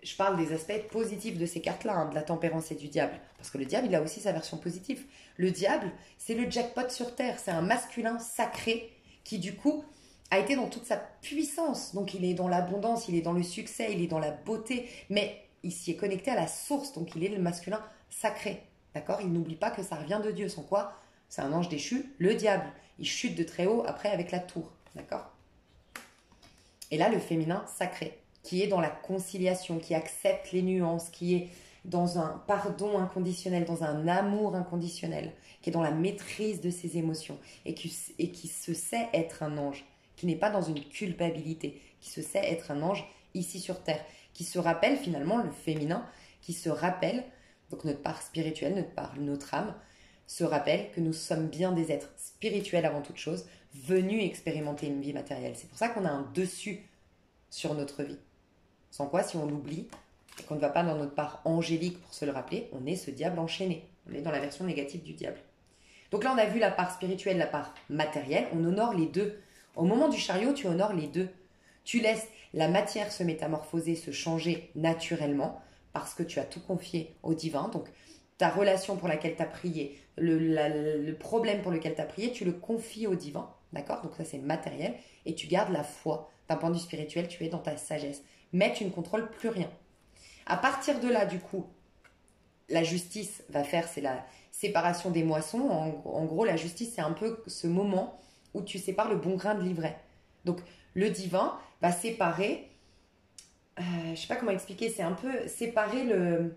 Je parle des aspects positifs de ces cartes-là, de la tempérance et du diable. Parce que le diable, il a aussi sa version positive. Le diable, c'est le jackpot sur Terre. C'est un masculin sacré qui, du coup, a été dans toute sa puissance. Donc il est dans l'abondance, il est dans le succès, il est dans la beauté, mais il s'y est connecté à la source, donc il est le masculin sacré. D'accord? Il n'oublie pas que ça revient de Dieu, sans quoi c'est un ange déchu, le diable. Il chute de très haut après avec la tour. D'accord? Et là, le féminin sacré, qui est dans la conciliation, qui accepte les nuances, qui est dans un pardon inconditionnel, dans un amour inconditionnel, qui est dans la maîtrise de ses émotions et qui se sait être un ange, qui n'est pas dans une culpabilité, qui se sait être un ange ici sur Terre, qui se rappelle finalement le féminin, qui se rappelle, donc notre part spirituelle, notre âme, se rappelle que nous sommes bien des êtres spirituels avant toute chose, venus expérimenter une vie matérielle. C'est pour ça qu'on a un dessus sur notre vie. Sans quoi, si on l'oublie, et qu'on ne va pas dans notre part angélique pour se le rappeler, on est ce diable enchaîné. On est dans la version négative du diable. Donc là, on a vu la part spirituelle, la part matérielle. On honore les deux. Au moment du chariot, tu honores les deux. Tu laisses la matière se métamorphoser, se changer naturellement, parce que tu as tout confié au divin. Donc, ta relation pour laquelle tu as prié, le problème pour lequel tu as prié, tu le confies au divin. D'accord? Donc ça, c'est matériel. Et tu gardes la foi. D'un point de vue spirituel, tu es dans ta sagesse. Mais tu ne contrôles plus rien. À partir de là, du coup, la justice va faire, c'est la séparation des moissons. En gros, la justice, c'est un peu ce moment où tu sépares le bon grain de l'ivraie. Donc, le divin va séparer, je ne sais pas comment expliquer, c'est un peu séparer le...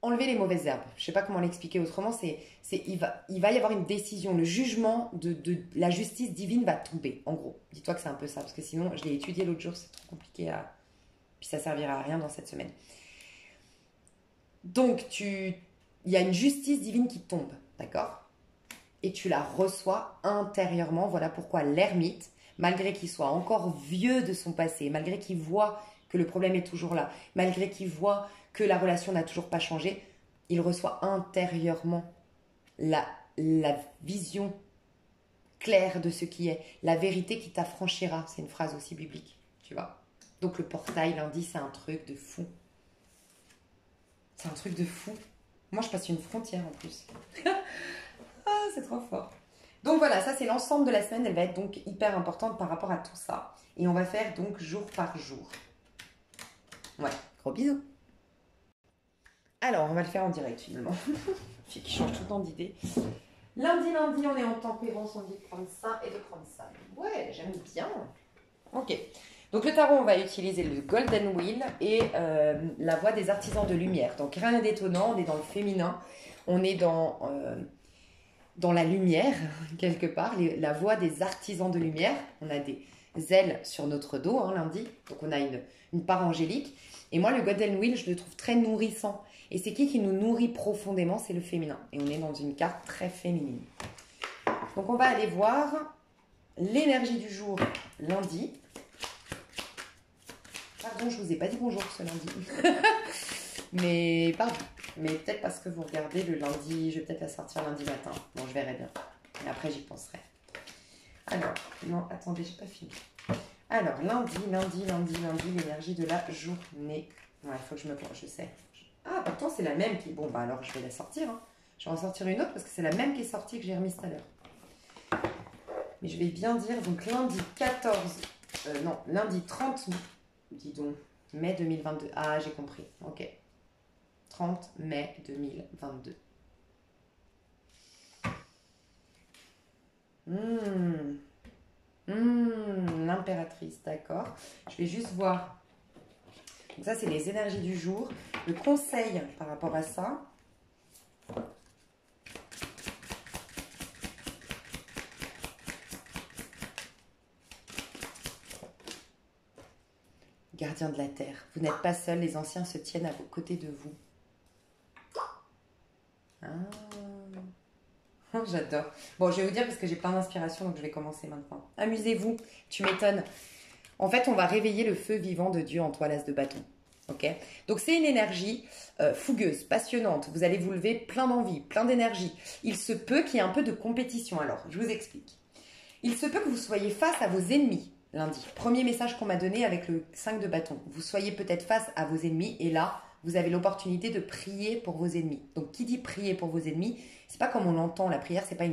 Enlever les mauvaises herbes. Je ne sais pas comment l'expliquer autrement. Il va y avoir une décision. Le jugement de la justice divine va tomber, en gros. Dis-toi que c'est un peu ça, parce que sinon, je l'ai étudié l'autre jour, c'est trop compliqué à... Puis ça servira à rien dans cette semaine. Donc, il y a une justice divine qui tombe, d'accord? Et tu la reçois intérieurement. Voilà pourquoi l'ermite, malgré qu'il soit encore vieux de son passé, malgré qu'il voit que le problème est toujours là, malgré qu'il voit que la relation n'a toujours pas changé, il reçoit intérieurement la vision claire de ce qui est, la vérité qui t'affranchira. C'est une phrase aussi biblique, tu vois. Donc le portail lundi, c'est un truc de fou. C'est un truc de fou. Moi, je passe une frontière en plus. Ah, c'est trop fort. Donc voilà, ça c'est l'ensemble de la semaine. Elle va être donc hyper importante par rapport à tout ça. Et on va faire donc jour par jour. Ouais, gros bisous. Alors, on va le faire en direct finalement. Fille qui change tout le temps d'idée. Lundi, on est en tempérance, on dit de prendre ça et de prendre ça. Ouais, j'aime bien. Ok. Donc le tarot, on va utiliser le Golden Wheel et la voix des artisans de lumière. Donc rien d'étonnant, on est dans le féminin. On est dans la lumière, quelque part. La voix des artisans de lumière. On a des ailes sur notre dos, hein, lundi. Donc on a une part angélique. Et moi, le Golden Wheel, je le trouve très nourrissant. Et c'est qui nous nourrit profondément? C'est le féminin. Et on est dans une carte très féminine. Donc, on va aller voir l'énergie du jour lundi. Pardon, je ne vous ai pas dit bonjour ce lundi. Mais pardon. Mais peut-être parce que vous regardez le lundi. Je vais peut-être la sortir lundi matin. Bon, je verrai bien. Et après, j'y penserai. Alors, non, attendez, j'ai pas fini. Alors, lundi, l'énergie de la journée. Ouais, il faut que je me plonge, je sais. Ah, pourtant, c'est la même qui... Bon, bah alors, je vais la sortir. Hein. Je vais en sortir une autre parce que c'est la même qui est sortie que j'ai remise tout à l'heure. Mais je vais bien dire, donc lundi 14... non, lundi 30... Dis donc, mai 2022. Ah, j'ai compris. Ok. 30 mai 2022. L'impératrice, d'accord. Je vais juste voir. Donc ça, c'est les énergies du jour. Le conseil par rapport à ça. Gardien de la terre. Vous n'êtes pas seul, les anciens se tiennent à vos côtés de vous. Ah. J'adore. Bon, je vais vous dire parce que j'ai plein d'inspiration, donc je vais commencer maintenant. Amusez-vous, tu m'étonnes. En fait, on va réveiller le feu vivant de Dieu en toi, l'as de bâton. Ok? Donc, c'est une énergie fougueuse, passionnante. Vous allez vous lever plein d'envie, plein d'énergie. Il se peut qu'il y ait un peu de compétition. Alors, je vous explique. Il se peut que vous soyez face à vos ennemis lundi. Premier message qu'on m'a donné avec le 5 de bâton. Vous soyez peut-être face à vos ennemis et là, vous avez l'opportunité de prier pour vos ennemis. Donc, qui dit prier pour vos ennemis, c'est pas comme on l'entend, la prière, c'est pas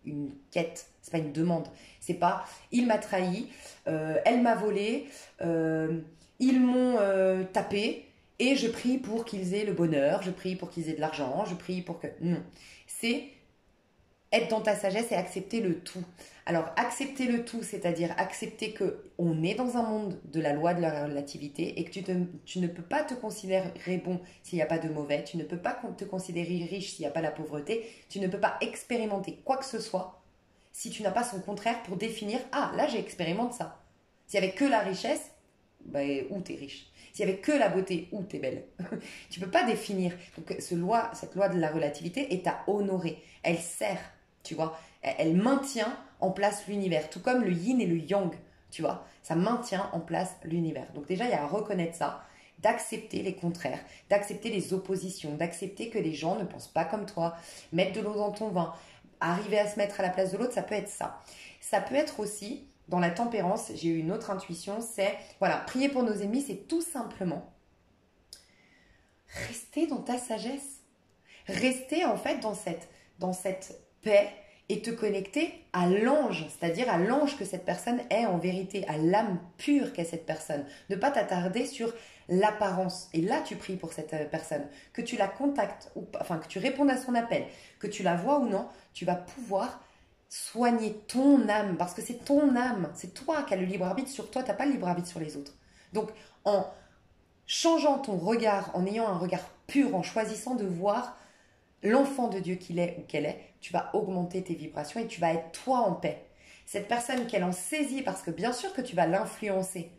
une quête, c'est pas une demande. C'est pas il m'a trahi, elle m'a volé, ils m'ont tapé et je prie pour qu'ils aient le bonheur, je prie pour qu'ils aient de l'argent, je prie pour que. Non. C'est être dans ta sagesse et accepter le tout. Alors, accepter le tout, c'est-à-dire accepter qu'on est dans un monde de la loi de la relativité et que tu ne peux pas te considérer bon s'il n'y a pas de mauvais, tu ne peux pas te considérer riche s'il n'y a pas la pauvreté, tu ne peux pas expérimenter quoi que ce soit si tu n'as pas son contraire pour définir « Ah, là, j'expérimente ça ». S'il n'y avait que la richesse, ben, où t'es riche. S'il n'y avait que la beauté, où t'es belle. Tu ne peux pas définir. Donc, cette loi de la relativité est à honorer. Elle sert. Tu vois, elle maintient en place l'univers, tout comme le yin et le yang, tu vois, ça maintient en place l'univers. Donc déjà, il y a à reconnaître ça, d'accepter les contraires, d'accepter les oppositions, d'accepter que les gens ne pensent pas comme toi, mettre de l'eau dans ton vin, arriver à se mettre à la place de l'autre, ça peut être ça. Ça peut être aussi, dans la tempérance, j'ai eu une autre intuition, c'est, voilà, prier pour nos ennemis, c'est tout simplement rester dans ta sagesse, rester en fait dans cette paix et te connecter à l'ange, c'est-à-dire à l'ange que cette personne est en vérité, à l'âme pure qu'est cette personne. Ne pas t'attarder sur l'apparence. Et là, tu pries pour cette personne, que tu la contactes, enfin que tu répondes à son appel, que tu la vois ou non, tu vas pouvoir soigner ton âme, parce que c'est ton âme, c'est toi qui as le libre arbitre sur toi, tu n'as pas le libre arbitre sur les autres. Donc, en changeant ton regard, en ayant un regard pur, en choisissant de voir l'enfant de Dieu qu'il est ou qu'elle est, tu vas augmenter tes vibrations et tu vas être toi en paix. Cette personne qu'elle en saisit, parce que bien sûr que tu vas l'influencer,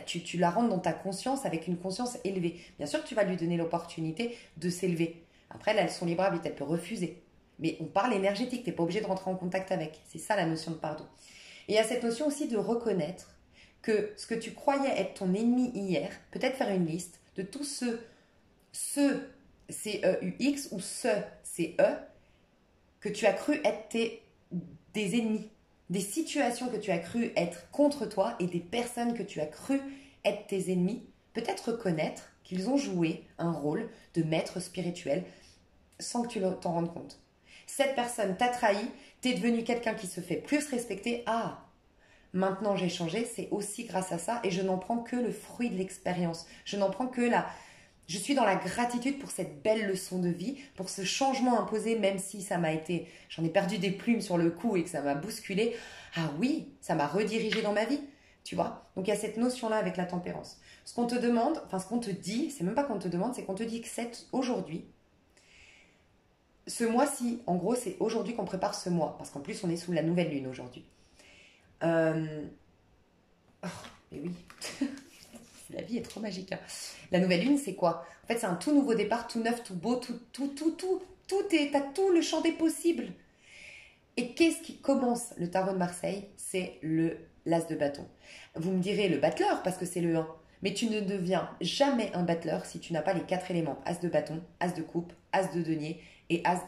tu la rentres dans ta conscience avec une conscience élevée. Bien sûr que tu vas lui donner l'opportunité de s'élever. Après, elle a son libre arbitre, elle peut refuser. Mais on parle énergétique, tu n'es pas obligé de rentrer en contact avec. C'est ça la notion de pardon. Et il y a cette notion aussi de reconnaître que ce que tu croyais être ton ennemi hier, peut-être faire une liste de tous ceux C-E-U-X ou C-E, que tu as cru être des ennemis, des situations que tu as cru être contre toi et des personnes que tu as cru être tes ennemis, peut-être reconnaître qu'ils ont joué un rôle de maître spirituel sans que tu t'en rendes compte. Cette personne t'a trahi, t'es devenu quelqu'un qui se fait plus respecter. Ah, maintenant j'ai changé, c'est aussi grâce à ça et je n'en prends que le fruit de l'expérience. Je n'en prends que Je suis dans la gratitude pour cette belle leçon de vie, pour ce changement imposé, même si ça m'a été... J'en ai perdu des plumes sur le cou et que ça m'a bousculé. Ah oui, ça m'a redirigé dans ma vie, tu vois. Donc il y a cette notion-là avec la tempérance. Ce qu'on te demande, enfin ce qu'on te dit, c'est même pas qu'on te demande, c'est qu'on te dit que c'est aujourd'hui, ce mois-ci, en gros, c'est aujourd'hui qu'on prépare ce mois, parce qu'en plus on est sous la nouvelle lune aujourd'hui. Oh, mais oui la vie est trop magique. Hein. La nouvelle lune, c'est quoi? En fait, c'est un tout nouveau départ, tout neuf, tout beau, t'as tout le champ des possibles. Et qu'est-ce qui commence le tarot de Marseille? C'est l'as de bâton. Vous me direz le battleur, parce que c'est le 1. Mais tu ne deviens jamais un battleur si tu n'as pas les 4 éléments. As de bâton, as de coupe, as de denier et as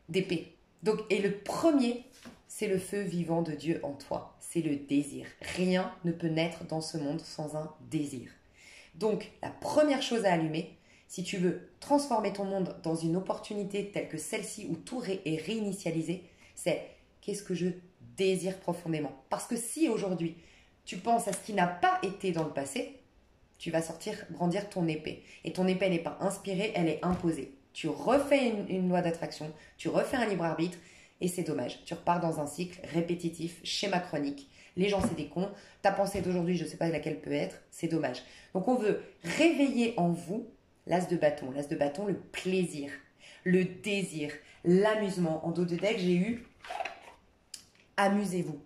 d'épée. Donc, et le premier, c'est le feu vivant de Dieu en toi. C'est le désir. Rien ne peut naître dans ce monde sans un désir. Donc, la première chose à allumer, si tu veux transformer ton monde dans une opportunité telle que celle-ci où tout est réinitialisé, c'est qu'est-ce que je désire profondément. Parce que si aujourd'hui, tu penses à ce qui n'a pas été dans le passé, tu vas brandir ton épée. Et ton épée, elle n'est pas inspirée, elle est imposée. Tu refais une loi d'attraction, tu refais un libre arbitre, et c'est dommage. Tu repars dans un cycle répétitif, schéma chronique. Les gens, c'est des cons. Ta pensée d'aujourd'hui, je ne sais pas laquelle peut être. C'est dommage. Donc, on veut réveiller en vous l'as de bâton. L'as de bâton, le plaisir, le désir, l'amusement. En dos de deck, j'ai eu amusez-vous.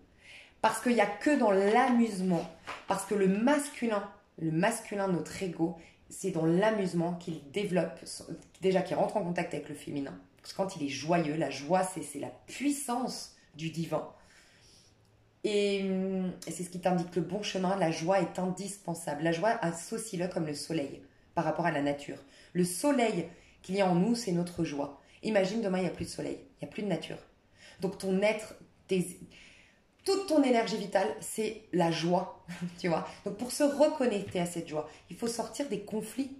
Parce qu'il n'y a que dans l'amusement. Parce que le masculin, notre ego, c'est dans l'amusement qu'il développe, déjà qu'il rentre en contact avec le féminin. Parce que quand il est joyeux, la joie, c'est la puissance du divin. Et c'est ce qui t'indique le bon chemin. La joie est indispensable. La joie, associe-le comme le soleil par rapport à la nature. Le soleil qu'il y a en nous, c'est notre joie. Imagine demain, il n'y a plus de soleil, il n'y a plus de nature. Donc ton être, toute ton énergie vitale, c'est la joie, tu vois. Donc pour se reconnecter à cette joie, il faut sortir des conflits.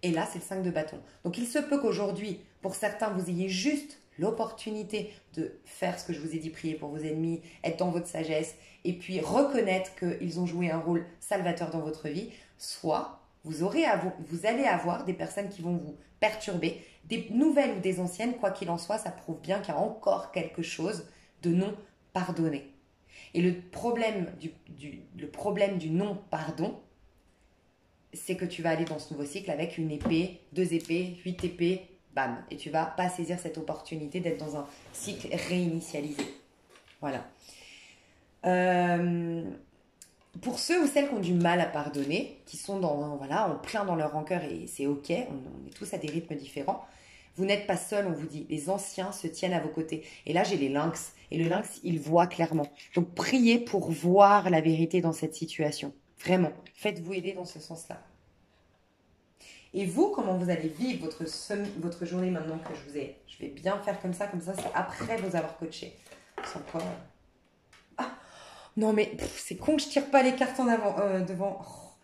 Et là, c'est le 5 de bâton. Donc, il se peut qu'aujourd'hui, pour certains, vous ayez juste l'opportunité de faire ce que je vous ai dit, prier pour vos ennemis, être dans votre sagesse, et puis reconnaître qu'ils ont joué un rôle salvateur dans votre vie. Soit vous allez avoir des personnes qui vont vous perturber, des nouvelles ou des anciennes, quoi qu'il en soit, ça prouve bien qu'il y a encore quelque chose de non pardonné. Et le problème du non-pardon, c'est que tu vas aller dans ce nouveau cycle avec une épée, 2 épées, 8 épées, bam. Et tu vas pas saisir cette opportunité d'être dans un cycle réinitialisé. Voilà. Pour ceux ou celles qui ont du mal à pardonner, qui sont en plein dans leur rancœur, et c'est ok, on est tous à des rythmes différents, vous n'êtes pas seul, on vous dit, les anciens se tiennent à vos côtés. Et là, j'ai les lynx, et le lynx, il voit clairement. Donc, priez pour voir la vérité dans cette situation. Vraiment, faites-vous aider dans ce sens-là. Et vous, comment vous allez vivre votre journée maintenant que je vais bien faire comme ça, c'est après vous avoir coaché. C'est encore... Ah, non mais c'est con que je tire pas les cartes en avant, devant. Oh,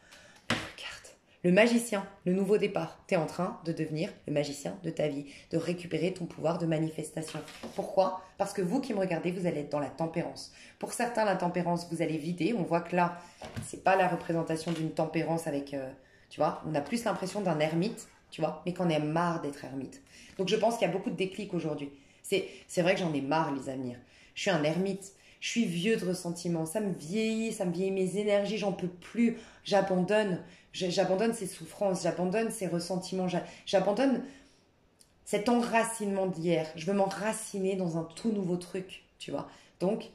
regarde. Le magicien, le nouveau départ. Tu es en train de devenir le magicien de ta vie, de récupérer ton pouvoir de manifestation. Pourquoi? Parce que vous qui me regardez, vous allez être dans la tempérance. Pour certains, la tempérance, vous allez vider. On voit que là, c'est pas la représentation d'une tempérance avec... tu vois, on a plus l'impression d'un ermite, tu vois, mais qu'on est marre d'être ermite. Donc je pense qu'il y a beaucoup de déclics aujourd'hui. C'est vrai que j'en ai marre, les amis. Je suis un ermite. Je suis vieux de ressentiment. Ça me vieillit mes énergies, j'en peux plus. J'abandonne. J'abandonne ces souffrances, j'abandonne ces ressentiments, j'abandonne cet enracinement d'hier. Je veux m'enraciner dans un tout nouveau truc, tu vois. Donc,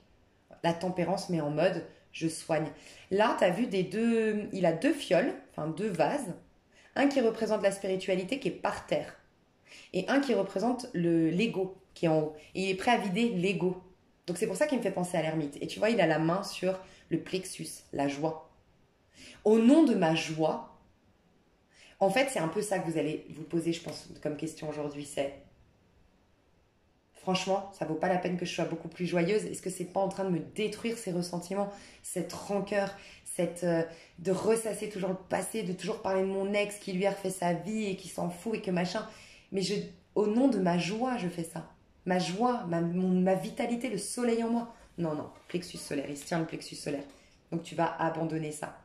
la tempérance met en mode, je soigne. Là, tu as vu il a 2 fioles, enfin 2 vases. Un qui représente la spiritualité qui est par terre. Et un qui représente l'ego qui est en haut. Et il est prêt à vider l'ego. Donc c'est pour ça qu'il me fait penser à l'ermite. Et tu vois, il a la main sur le plexus, la joie. Au nom de ma joie, en fait, c'est un peu ça que vous allez vous poser, je pense, comme question aujourd'hui, c'est franchement, ça vaut pas la peine que je sois beaucoup plus joyeuse. Est-ce que c'est pas en train de me détruire ces ressentiments, cette rancœur, de ressasser toujours le passé, de toujours parler de mon ex qui lui a refait sa vie et qui s'en fout et que machin. Mais au nom de ma joie, je fais ça. Ma joie, ma vitalité, le soleil en moi. Non, plexus solaire, il se tient le plexus solaire. Donc tu vas abandonner ça.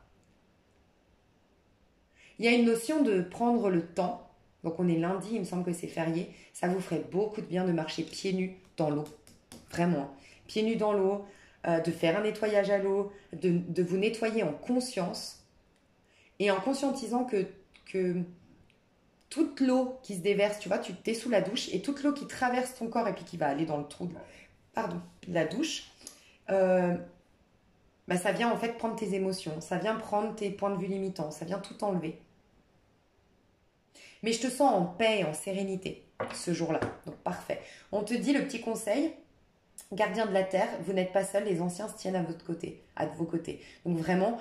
Il y a une notion de prendre le temps. Donc on est lundi, il me semble que c'est férié. Ça vous ferait beaucoup de bien de marcher pieds nus dans l'eau. Vraiment. Pieds nus dans l'eau, de faire un nettoyage à l'eau, de vous nettoyer en conscience et en conscientisant que toute l'eau qui se déverse, tu vois, tu t'es sous la douche et toute l'eau qui traverse ton corps et puis qui va aller dans le trou de la douche, ça vient en fait prendre tes émotions, ça vient prendre tes points de vue limitants, ça vient tout enlever. Mais je te sens en paix et en sérénité ce jour-là, donc parfait. On te dit le petit conseil, gardien de la terre, vous n'êtes pas seul, les anciens se tiennent à votre côté, à vos côtés. Donc vraiment,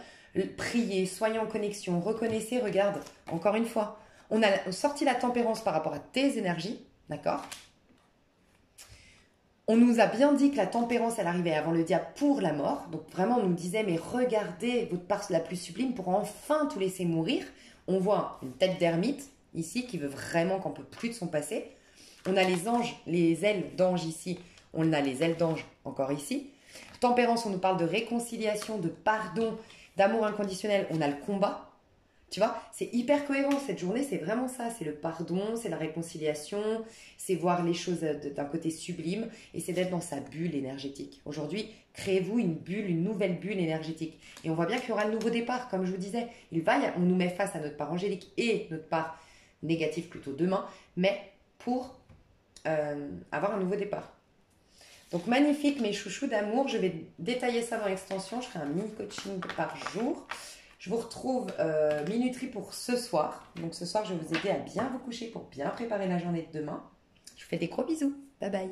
priez, soyez en connexion, reconnaissez, regarde, encore une fois, on a sorti la tempérance par rapport à tes énergies, d'accord? On nous a bien dit que la tempérance, elle arrivait avant le diable pour la mort. Donc vraiment, on nous disait, mais regardez votre part la plus sublime pour enfin tout laisser mourir. On voit une tête d'ermite ici qui veut vraiment qu'on ne peut plus de son passé. On a les anges, les ailes d'ange ici. On a les ailes d'ange encore ici. Tempérance, on nous parle de réconciliation, de pardon, d'amour inconditionnel. On a le combat. Tu vois, c'est hyper cohérent. Cette journée, c'est vraiment ça. C'est le pardon, c'est la réconciliation, c'est voir les choses d'un côté sublime et c'est d'être dans sa bulle énergétique. Aujourd'hui, créez-vous une nouvelle bulle énergétique. Et on voit bien qu'il y aura le nouveau départ, comme je vous disais. On nous met face à notre part angélique et notre part négative plutôt demain, mais pour avoir un nouveau départ. Donc magnifique mes chouchous d'amour. Je vais détailler ça dans l'extension. Je ferai un mini coaching par jour. Je vous retrouve minuterie pour ce soir. Donc ce soir, je vais vous aider à bien vous coucher pour bien préparer la journée de demain. Je vous fais des gros bisous. Bye bye.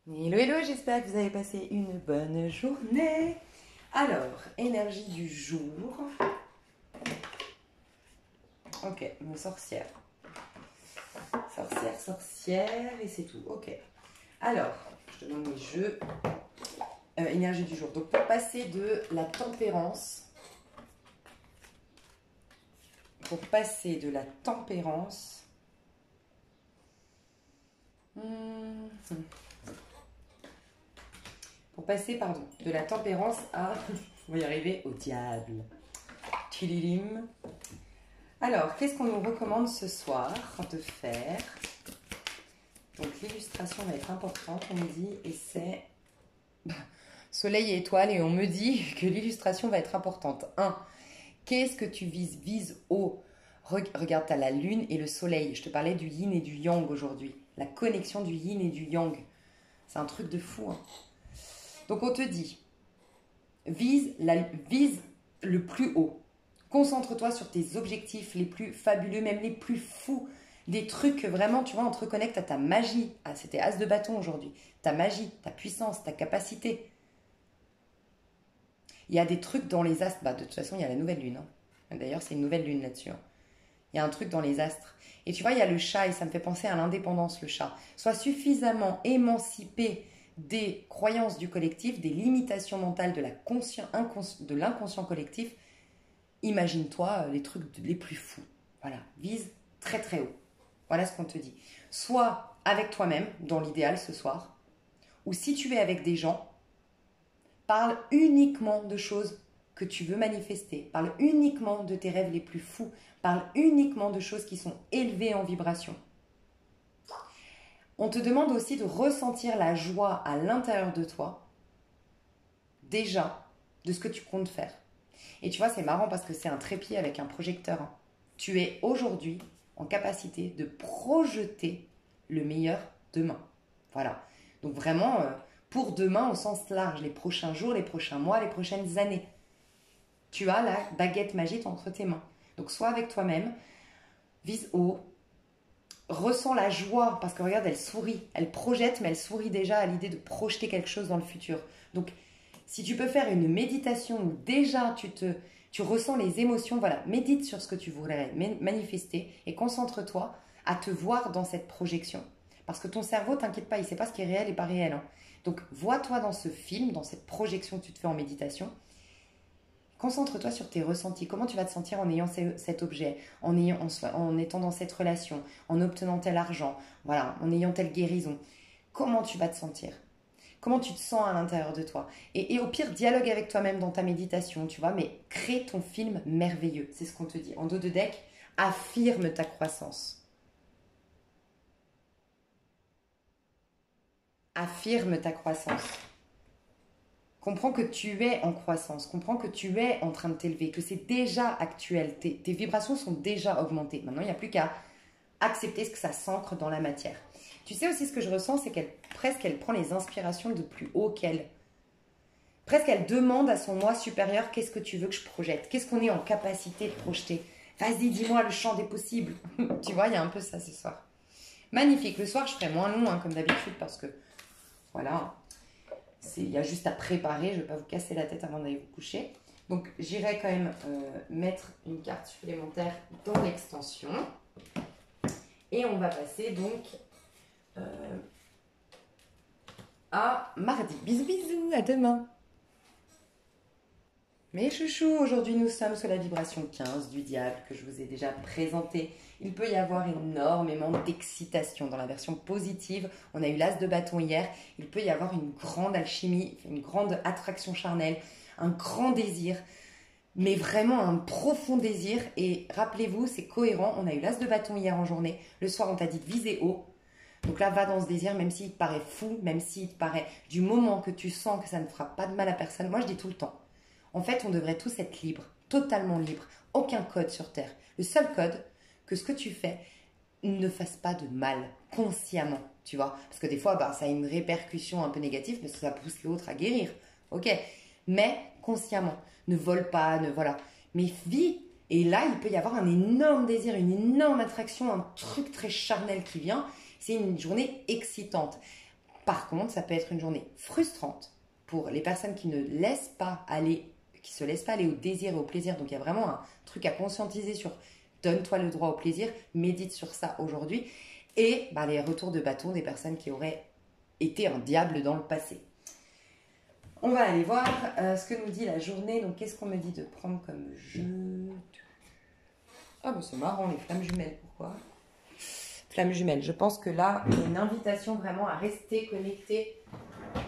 Hello, hello, j'espère que vous avez passé une bonne journée. Alors, énergie du jour. Ok, mon sorcière. Sorcière, et c'est tout. Ok. Alors, je te donne les jeux. Énergie du jour. Donc, pour passer de la tempérance pour passer de la tempérance... Pour passer, pardon, de la tempérance à... On va y arriver, au diable. Tililim. Alors, qu'est-ce qu'on nous recommande ce soir de faire? Donc, l'illustration va être importante, on me dit, et c'est soleil et étoile, et on me dit que l'illustration va être importante. 1. Qu'est-ce que tu vises? Vise haut. Regarde, tu as la lune et le soleil. Je te parlais du yin et du yang aujourd'hui. La connexion du yin et du yang. C'est un truc de fou. Hein. Donc, on te dit, vise le plus haut. Concentre-toi sur tes objectifs les plus fabuleux, même les plus fous. Des trucs que vraiment, tu vois, on te reconnecte à ta magie. Ah, c'était As de bâton aujourd'hui. Ta magie, ta puissance, ta capacité. Il y a des trucs dans les astres. Bah, de toute façon, il y a la nouvelle lune. Hein. D'ailleurs, c'est une nouvelle lune là-dessus. Hein. Il y a un truc dans les astres. Et tu vois, il y a le chat, et ça me fait penser à l'indépendance, le chat. Sois suffisamment émancipé des croyances du collectif, des limitations mentales de l'inconscient collectif. Imagine-toi les trucs les plus fous. Voilà, vise très très haut. Voilà ce qu'on te dit. Soit avec toi-même, dans l'idéal ce soir, ou si tu es avec des gens, parle uniquement de choses que tu veux manifester. Parle uniquement de tes rêves les plus fous. Parle uniquement de choses qui sont élevées en vibration. On te demande aussi de ressentir la joie à l'intérieur de toi, déjà, de ce que tu comptes faire. Et tu vois, c'est marrant parce que c'est un trépied avec un projecteur. Hein. Tu es aujourd'hui en capacité de projeter le meilleur demain. Voilà. Donc vraiment, pour demain au sens large, les prochains jours, les prochains mois, les prochaines années. Tu as la baguette magique entre tes mains. Donc sois avec toi-même, vise haut, ressens la joie, parce que regarde, elle sourit. Elle projette, mais elle sourit déjà à l'idée de projeter quelque chose dans le futur. Donc, si tu peux faire une méditation où déjà tu ressens les émotions, voilà, médite sur ce que tu voudrais manifester et concentre-toi à te voir dans cette projection. Parce que ton cerveau, t'inquiète pas, il ne sait pas ce qui est réel et pas réel. Hein. Donc, vois-toi dans ce film, dans cette projection que tu te fais en méditation. Concentre-toi sur tes ressentis. Comment tu vas te sentir en ayant cet objet, en étant dans cette relation, en obtenant tel argent, voilà, en ayant telle guérison. Comment tu vas te sentir? Comment tu te sens à l'intérieur de toi? Et au pire, dialogue avec toi-même dans ta méditation, tu vois, mais crée ton film merveilleux. C'est ce qu'on te dit. En dos de deck, affirme ta croissance. Affirme ta croissance. Comprends que tu es en croissance. Comprends que tu es en train de t'élever, que c'est déjà actuel. Tes vibrations sont déjà augmentées. Maintenant, il n'y a plus qu'à accepter ce que ça s'ancre dans la matière. Tu sais aussi ce que je ressens, c'est qu'elle prend les inspirations de plus haut qu'elle. Presque elle demande à son moi supérieur, qu'est-ce que tu veux que je projette? Qu'est-ce qu'on est en capacité de projeter? Vas-y, dis-moi le champ des possibles. Tu vois, il y a un peu ça ce soir. Magnifique. Le soir, je ferai moins long, hein, comme d'habitude, parce que, voilà, il y a juste à préparer. Je ne vais pas vous casser la tête avant d'aller vous coucher. Donc, j'irai quand même mettre une carte supplémentaire dans l'extension. Et on va passer donc à mardi. Bisous, bisous, à demain. Mes chouchous, aujourd'hui nous sommes sur la vibration 15 du diable que je vous ai déjà présenté. Il peut y avoir énormément d'excitation dans la version positive. On a eu l'as de bâton hier. Il peut y avoir une grande alchimie, une grande attraction charnelle, un grand désir, mais vraiment un profond désir. Et rappelez-vous, c'est cohérent. On a eu l'as de bâton hier en journée. Le soir, on t'a dit de viser haut. Donc là, va dans ce désir, même s'il te paraît fou, même s'il te paraît du moment que tu sens que ça ne fera pas de mal à personne. Moi, je dis tout le temps. En fait, on devrait tous être libres, totalement libres. Aucun code sur Terre. Le seul code, que ce que tu fais ne fasse pas de mal, consciemment, tu vois. Parce que des fois, ça a une répercussion un peu négative, parce que ça pousse l'autre à guérir. Ok. Mais consciemment. Ne vole pas, voilà. Mais vis. Et là, il peut y avoir un énorme désir, une énorme attraction, un truc très charnel qui vient. C'est une journée excitante. Par contre, ça peut être une journée frustrante pour les personnes qui ne laissent pas aller, qui se laissent pas aller au désir et au plaisir. Donc, il y a vraiment un truc à conscientiser sur donne-toi le droit au plaisir, médite sur ça aujourd'hui. Et les retours de bâton des personnes qui auraient été un diable dans le passé. On va aller voir ce que nous dit la journée. Donc, qu'est-ce qu'on me dit de prendre comme jeu? Ah bah c'est marrant, les flammes jumelles, pourquoi? Flammes jumelles, je pense que là, il y a une invitation vraiment à rester connecté.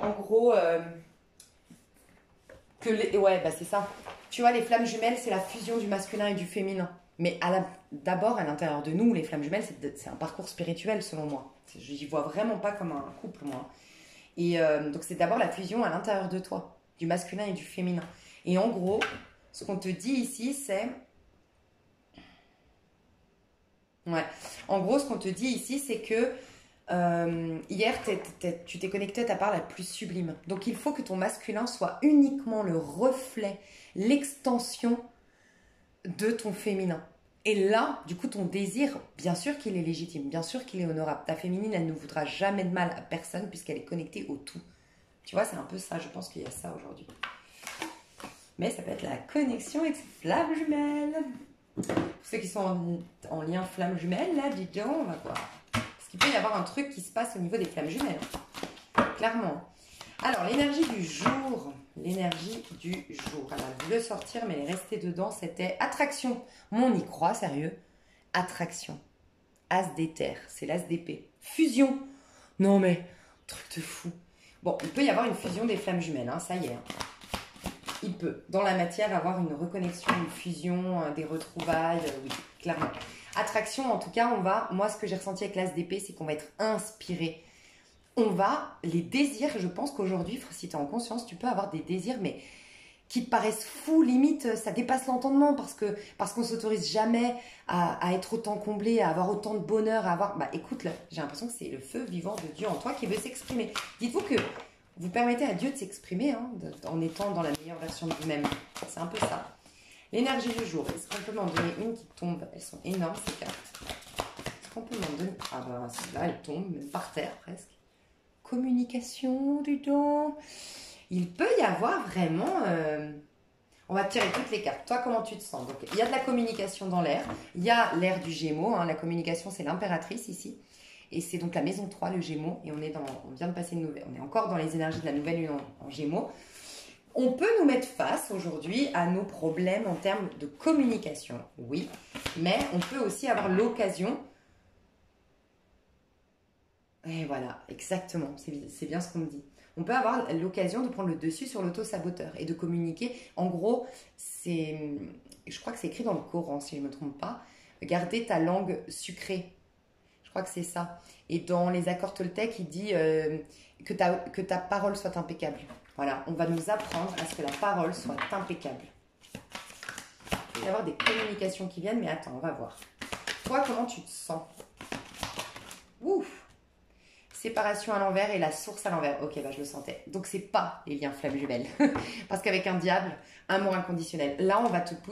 En gros, ouais, bah c'est ça. Tu vois, les flammes jumelles, c'est la fusion du masculin et du féminin. Mais d'abord, à l'intérieur de nous, les flammes jumelles, c'est un parcours spirituel, selon moi. Je n'y vois vraiment pas comme un couple, moi. Et donc, c'est d'abord la fusion à l'intérieur de toi, du masculin et du féminin. Et en gros, ce qu'on te dit ici, c'est... Ouais. En gros, ce qu'on te dit ici, c'est que hier, tu t'es connecté à ta part la plus sublime. Donc, il faut que ton masculin soit uniquement le reflet, l'extension de ton féminin. Et là, du coup, ton désir, bien sûr qu'il est légitime, bien sûr qu'il est honorable. Ta féminine, elle ne voudra jamais de mal à personne puisqu'elle est connectée au tout. Tu vois, c'est un peu ça, je pense qu'il y a ça aujourd'hui. Mais ça peut être la connexion avec ces flammes jumelles. Pour ceux qui sont en lien flammes jumelles, là, dis donc, on va voir. Parce qu'il peut y avoir un truc qui se passe au niveau des flammes jumelles. Clairement. Alors, l'énergie du jour. L'énergie du jour. Alors, elle voulait sortir, mais elle est restée dedans. C'était attraction. Moi, on y croit, sérieux. Attraction. As d'éther. C'est l'as d'épée. Fusion. Non, mais, truc de fou. Bon, il peut y avoir une fusion des flammes jumelles, hein, ça y est. Il peut, dans la matière, avoir une reconnexion, une fusion, des retrouvailles, oui, clairement. Attraction, en tout cas, moi, ce que j'ai ressenti avec l'as d'épée, c'est qu'on va être inspiré. Les désirs, je pense qu'aujourd'hui, si tu es en conscience, tu peux avoir des désirs, mais qui te paraissent fous, limite, ça dépasse l'entendement, parce qu'on ne s'autorise jamais à être autant comblé, à avoir autant de bonheur, à avoir... Bah écoute, là, j'ai l'impression que c'est le feu vivant de Dieu en toi qui veut s'exprimer. Dites-vous que vous permettez à Dieu de s'exprimer hein, en étant dans la meilleure version de vous-même. C'est un peu ça. L'énergie du jour. Est-ce qu'on peut m'en donner une qui tombe? Elles sont énormes, ces cartes. Est-ce qu'on peut m'en donner? Ah bah, celle-là, elle tombe, même par terre, presque. Communication, du don. Il peut y avoir vraiment... On va tirer toutes les cartes. Toi, comment tu te sens? Donc, il y a de la communication dans l'air. Il y a l'air du Gémeaux. Hein. La communication, c'est l'impératrice ici. Et c'est donc la maison 3, le Gémeaux. Et on vient de passer une nouvelle. On est encore dans les énergies de la nouvelle lune en Gémeaux. On peut nous mettre face aujourd'hui à nos problèmes en termes de communication. Oui. Mais on peut aussi avoir l'occasion... Et voilà, exactement. C'est bien ce qu'on me dit. On peut avoir l'occasion de prendre le dessus sur l'auto-saboteur et de communiquer. En gros, je crois que c'est écrit dans le Coran, si je ne me trompe pas. Garder ta langue sucrée. Je crois que c'est ça. Et dans les accords Toltec, il dit que ta parole soit impeccable. Voilà, on va nous apprendre à ce que la parole soit impeccable. Il va y avoir des communications qui viennent, mais attends, on va voir. Toi, comment tu te sens? Ouf! Séparation à l'envers et la source à l'envers. Ok, bah je le sentais. Donc, c'est pas les liens flammes jumelles. Parce qu'avec un diable, amour inconditionnel. Là,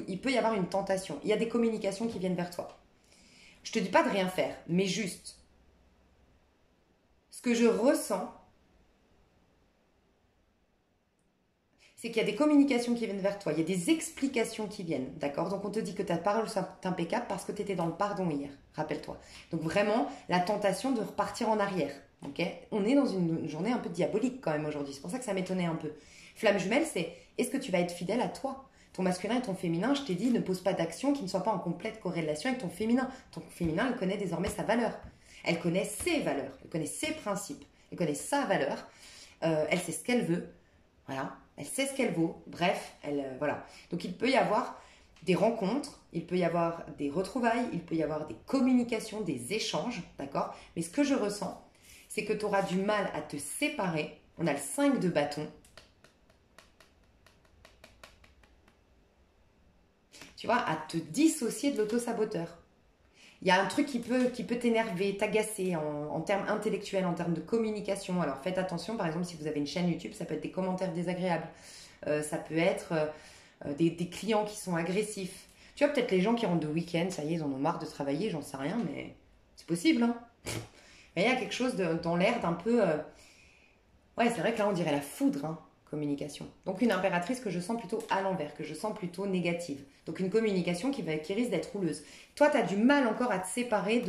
il peut y avoir une tentation. Il y a des communications qui viennent vers toi. Je te dis pas de rien faire, mais juste. Ce que je ressens, c'est qu'il y a des communications qui viennent vers toi. Il y a des explications qui viennent. D'accord? Donc, on te dit que ta parole soit impeccable parce que tu étais dans le pardon hier. Rappelle-toi. Donc, vraiment, la tentation de repartir en arrière. Okay, on est dans une journée un peu diabolique quand même aujourd'hui. C'est pour ça que ça m'étonnait un peu. Flamme jumelle, c'est est-ce que tu vas être fidèle à toi? Ton masculin et ton féminin, je t'ai dit, ne pose pas d'action qui ne soit pas en complète corrélation avec ton féminin. Ton féminin, elle connaît désormais sa valeur. Elle connaît ses valeurs. Elle connaît ses principes. Elle connaît sa valeur. Elle sait ce qu'elle veut. Voilà. Elle sait ce qu'elle vaut. Bref, voilà. Donc il peut y avoir des rencontres, il peut y avoir des retrouvailles, il peut y avoir des communications, des échanges, d'accord? Mais ce que je ressens, c'est que tu auras du mal à te séparer. On a le 5 de bâton. Tu vois, à te dissocier de l'auto-saboteur. Il y a un truc qui peut t'énerver, t'agacer en termes intellectuels, en termes de communication. Alors faites attention, par exemple, si vous avez une chaîne YouTube, ça peut être des commentaires désagréables. Ça peut être des clients qui sont agressifs. Tu vois, peut-être les gens qui rentrent de week-end, ça y est, ils en ont marre de travailler, j'en sais rien, mais c'est possible, hein. Mais il y a quelque chose dans l'air d'un peu... Ouais, c'est vrai que là, on dirait la foudre, hein, communication. Donc, une impératrice que je sens plutôt à l'envers, que je sens plutôt négative. Donc, une communication qui risque d'être houleuse. Toi, tu as du mal encore à te séparer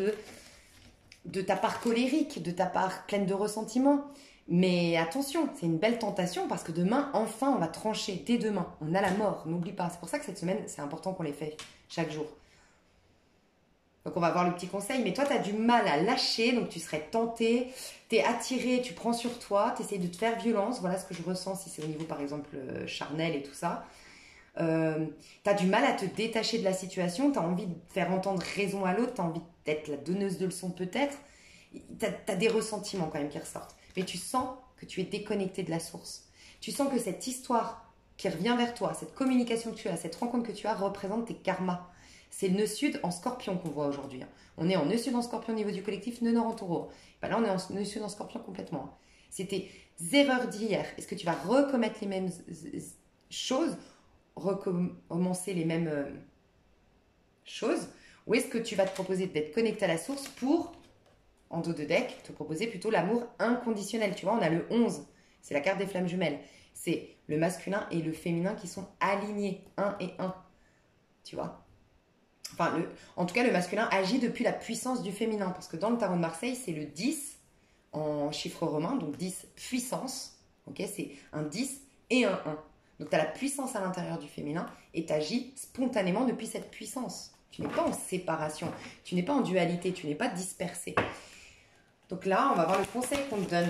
de ta part colérique, de ta part pleine de ressentiment. Mais attention, c'est une belle tentation parce que demain, enfin, on va trancher. Dès demain, on a la mort, n'oublie pas. C'est pour ça que cette semaine, c'est important qu'on les fait chaque jour. Donc, on va voir le petit conseil. Mais toi, tu as du mal à lâcher. Donc, tu serais tenté. Tu es attiré. Tu prends sur toi. Tu essaies de te faire violence. Voilà ce que je ressens si c'est au niveau, par exemple, charnel et tout ça. Tu as du mal à te détacher de la situation. Tu as envie de faire entendre raison à l'autre. Tu as envie d'être la donneuse de leçons peut-être. Tu as des ressentiments quand même qui ressortent. Mais tu sens que tu es déconnecté de la source. Tu sens que cette histoire qui revient vers toi, cette communication que tu as, cette rencontre que tu as, représente tes karmas. C'est le nœud sud en scorpion qu'on voit aujourd'hui. On est en nœud sud en scorpion au niveau du collectif, nœud nord en taureau. Ben là, on est en nœud sud en scorpion complètement. C'était erreurs d'hier. Est-ce que tu vas recommettre les mêmes choses, recommencer les mêmes choses, ou est-ce que tu vas te proposer d'être connecté à la source pour, en dos de deck, te proposer plutôt l'amour inconditionnel. Tu vois, on a le 11, c'est la carte des flammes jumelles. C'est le masculin et le féminin qui sont alignés, 1 et 1. Tu vois, enfin, en tout cas, le masculin agit depuis la puissance du féminin. Parce que dans le tarot de Marseille, c'est le 10 en chiffre romain. Donc 10, puissance. Okay, c'est un 10 et un 1. Donc tu as la puissance à l'intérieur du féminin et tu agis spontanément depuis cette puissance. Tu n'es pas en séparation. Tu n'es pas en dualité. Tu n'es pas dispersé. Donc là, on va voir le conseil qu'on te donne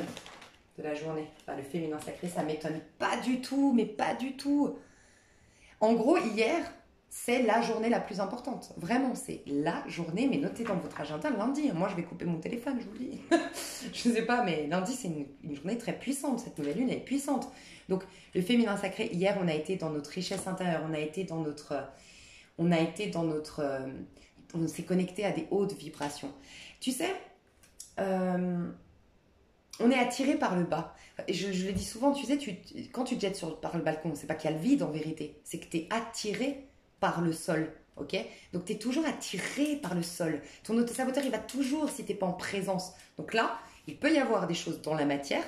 de la journée. Enfin, le féminin sacré, ça m'étonne pas du tout, mais pas du tout. En gros, hier, c'est la journée la plus importante. Vraiment, c'est la journée, mais notez dans votre agenda lundi. Moi, je vais couper mon téléphone, je vous le dis. Je ne sais pas, mais lundi, c'est une journée très puissante. Cette nouvelle lune, elle est puissante. Donc, le féminin sacré, hier, on a été dans notre richesse intérieure. On s'est connecté à des hautes vibrations. Tu sais, on est attiré par le bas. Je le dis souvent, tu sais, quand tu te jettes par le balcon, c'est pas qu'il y a le vide en vérité, c'est que tu es attiré par le sol, ok? Donc tu es toujours attiré par le sol. Ton autosaboteur, il va toujours si tu n'es pas en présence. Donc là, il peut y avoir des choses dans la matière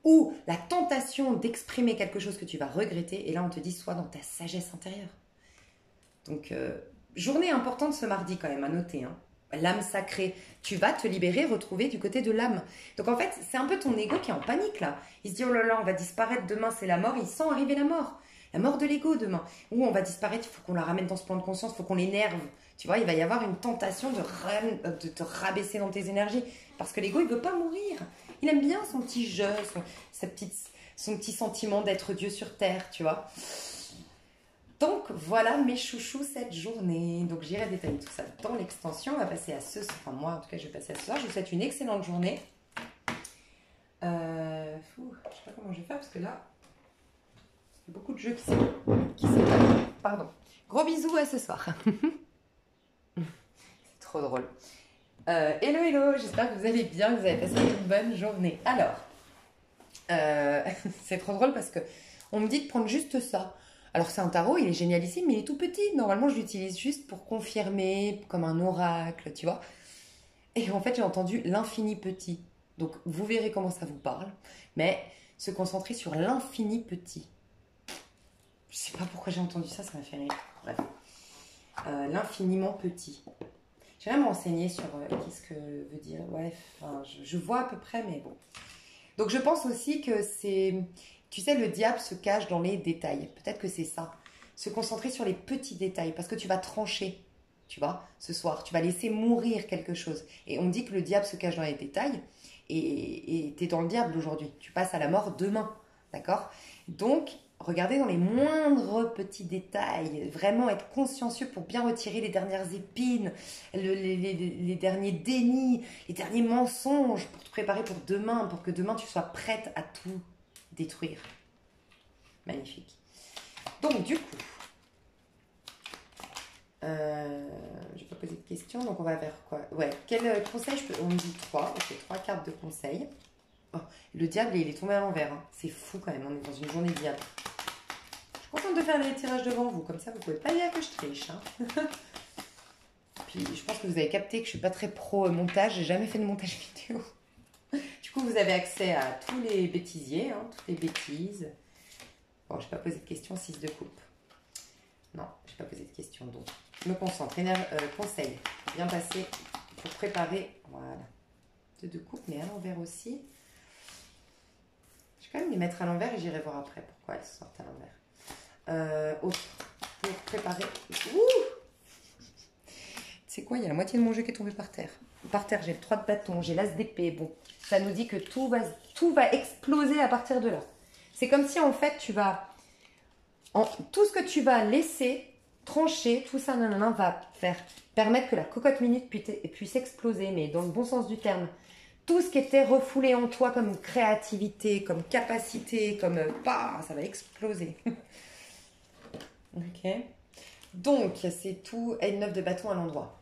ou la tentation d'exprimer quelque chose que tu vas regretter. Et là, on te dit, sois dans ta sagesse intérieure. Donc, journée importante ce mardi quand même, à noter, hein. L'âme sacrée, tu vas te libérer, retrouver du côté de l'âme. Donc en fait, c'est un peu ton ego qui est en panique là. Il se dit, oh là là, on va disparaître demain, c'est la mort. Il sent arriver la mort de l'ego demain. Ou on va disparaître, il faut qu'on la ramène dans ce plan de conscience, il faut qu'on l'énerve. Tu vois, il va y avoir une tentation de te rabaisser dans tes énergies. Parce que l'ego, il ne veut pas mourir. Il aime bien son petit jeu, son petit sentiment d'être Dieu sur terre, tu vois. Donc voilà mes chouchous cette journée. Donc j'irai détailler tout ça dans l'extension. On va passer à ce soir. Enfin moi en tout cas je vais passer à ce soir. Je vous souhaite une excellente journée. Je ne sais pas comment je vais faire parce que là, il y a beaucoup de jeux qui s'étalent. Pardon. Gros bisous à ce soir. C'est trop drôle. Hello hello, j'espère que vous allez bien, que vous avez passé une bonne journée. Alors, c'est trop drôle parce que on me dit de prendre juste ça. Alors c'est un tarot, il est génialissime, mais il est tout petit. Normalement, je l'utilise juste pour confirmer, comme un oracle, tu vois. Et en fait, j'ai entendu l'infini petit. Donc, vous verrez comment ça vous parle. Mais se concentrer sur l'infini petit. Je sais pas pourquoi j'ai entendu ça, ça m'a fait rire. Bref. L'infiniment petit. J'ai même renseigné sur qu'est-ce que veut dire. Ouais, enfin, je vois à peu près, mais bon. Donc, je pense aussi que c'est... Tu sais, le diable se cache dans les détails. Peut-être que c'est ça. Se concentrer sur les petits détails. Parce que tu vas trancher, tu vois, ce soir. Tu vas laisser mourir quelque chose. Et on dit que le diable se cache dans les détails. Et tu es dans le diable aujourd'hui. Tu passes à la mort demain. D'accord? Donc, regardez dans les moindres petits détails. Vraiment être consciencieux pour bien retirer les dernières épines, les derniers dénis, les derniers mensonges pour te préparer pour demain. Pour que demain, tu sois prête à tout détruire. Magnifique. Donc, du coup, je vais pas poser de questions, donc on va vers quoi? Ouais, quel conseil je peux... On me dit 3, ok, 3 cartes de conseil. Oh, le diable, il est tombé à l'envers. Hein. C'est fou quand même, on est dans une journée diable. Je suis contente de faire les tirages devant vous, comme ça vous pouvez pas dire que je triche. Hein. Puis, je pense que vous avez capté que je suis pas très pro montage, j'ai jamais fait de montage vidéo. Du coup, vous avez accès à tous les bêtisiers, hein, toutes les bêtises. Bon, je n'ai pas posé de questions, 6 de coupe. Non, je n'ai pas posé de questions, donc je me concentre. Conseil, bien passer pour préparer. Voilà. 2 de coupe, mais à l'envers aussi. Je vais quand même les mettre à l'envers et j'irai voir après pourquoi elles sortent à l'envers. Autre, pour préparer. Ouh, C'est quoi? Il y a la moitié de mon jeu qui est tombé par terre. Par terre, j'ai le 3 de bâton, j'ai l'as d'épée. Bon, ça nous dit que tout va exploser à partir de là. C'est comme si en fait tu vas... tout ce que tu vas laisser, trancher, tout ça, nanana, va permettre que la cocotte minute puisse exploser, mais dans le bon sens du terme. Tout ce qui était refoulé en toi comme créativité, comme capacité, comme... ça va exploser. Ok. Donc, c'est tout. Et une 9 de bâton à l'endroit.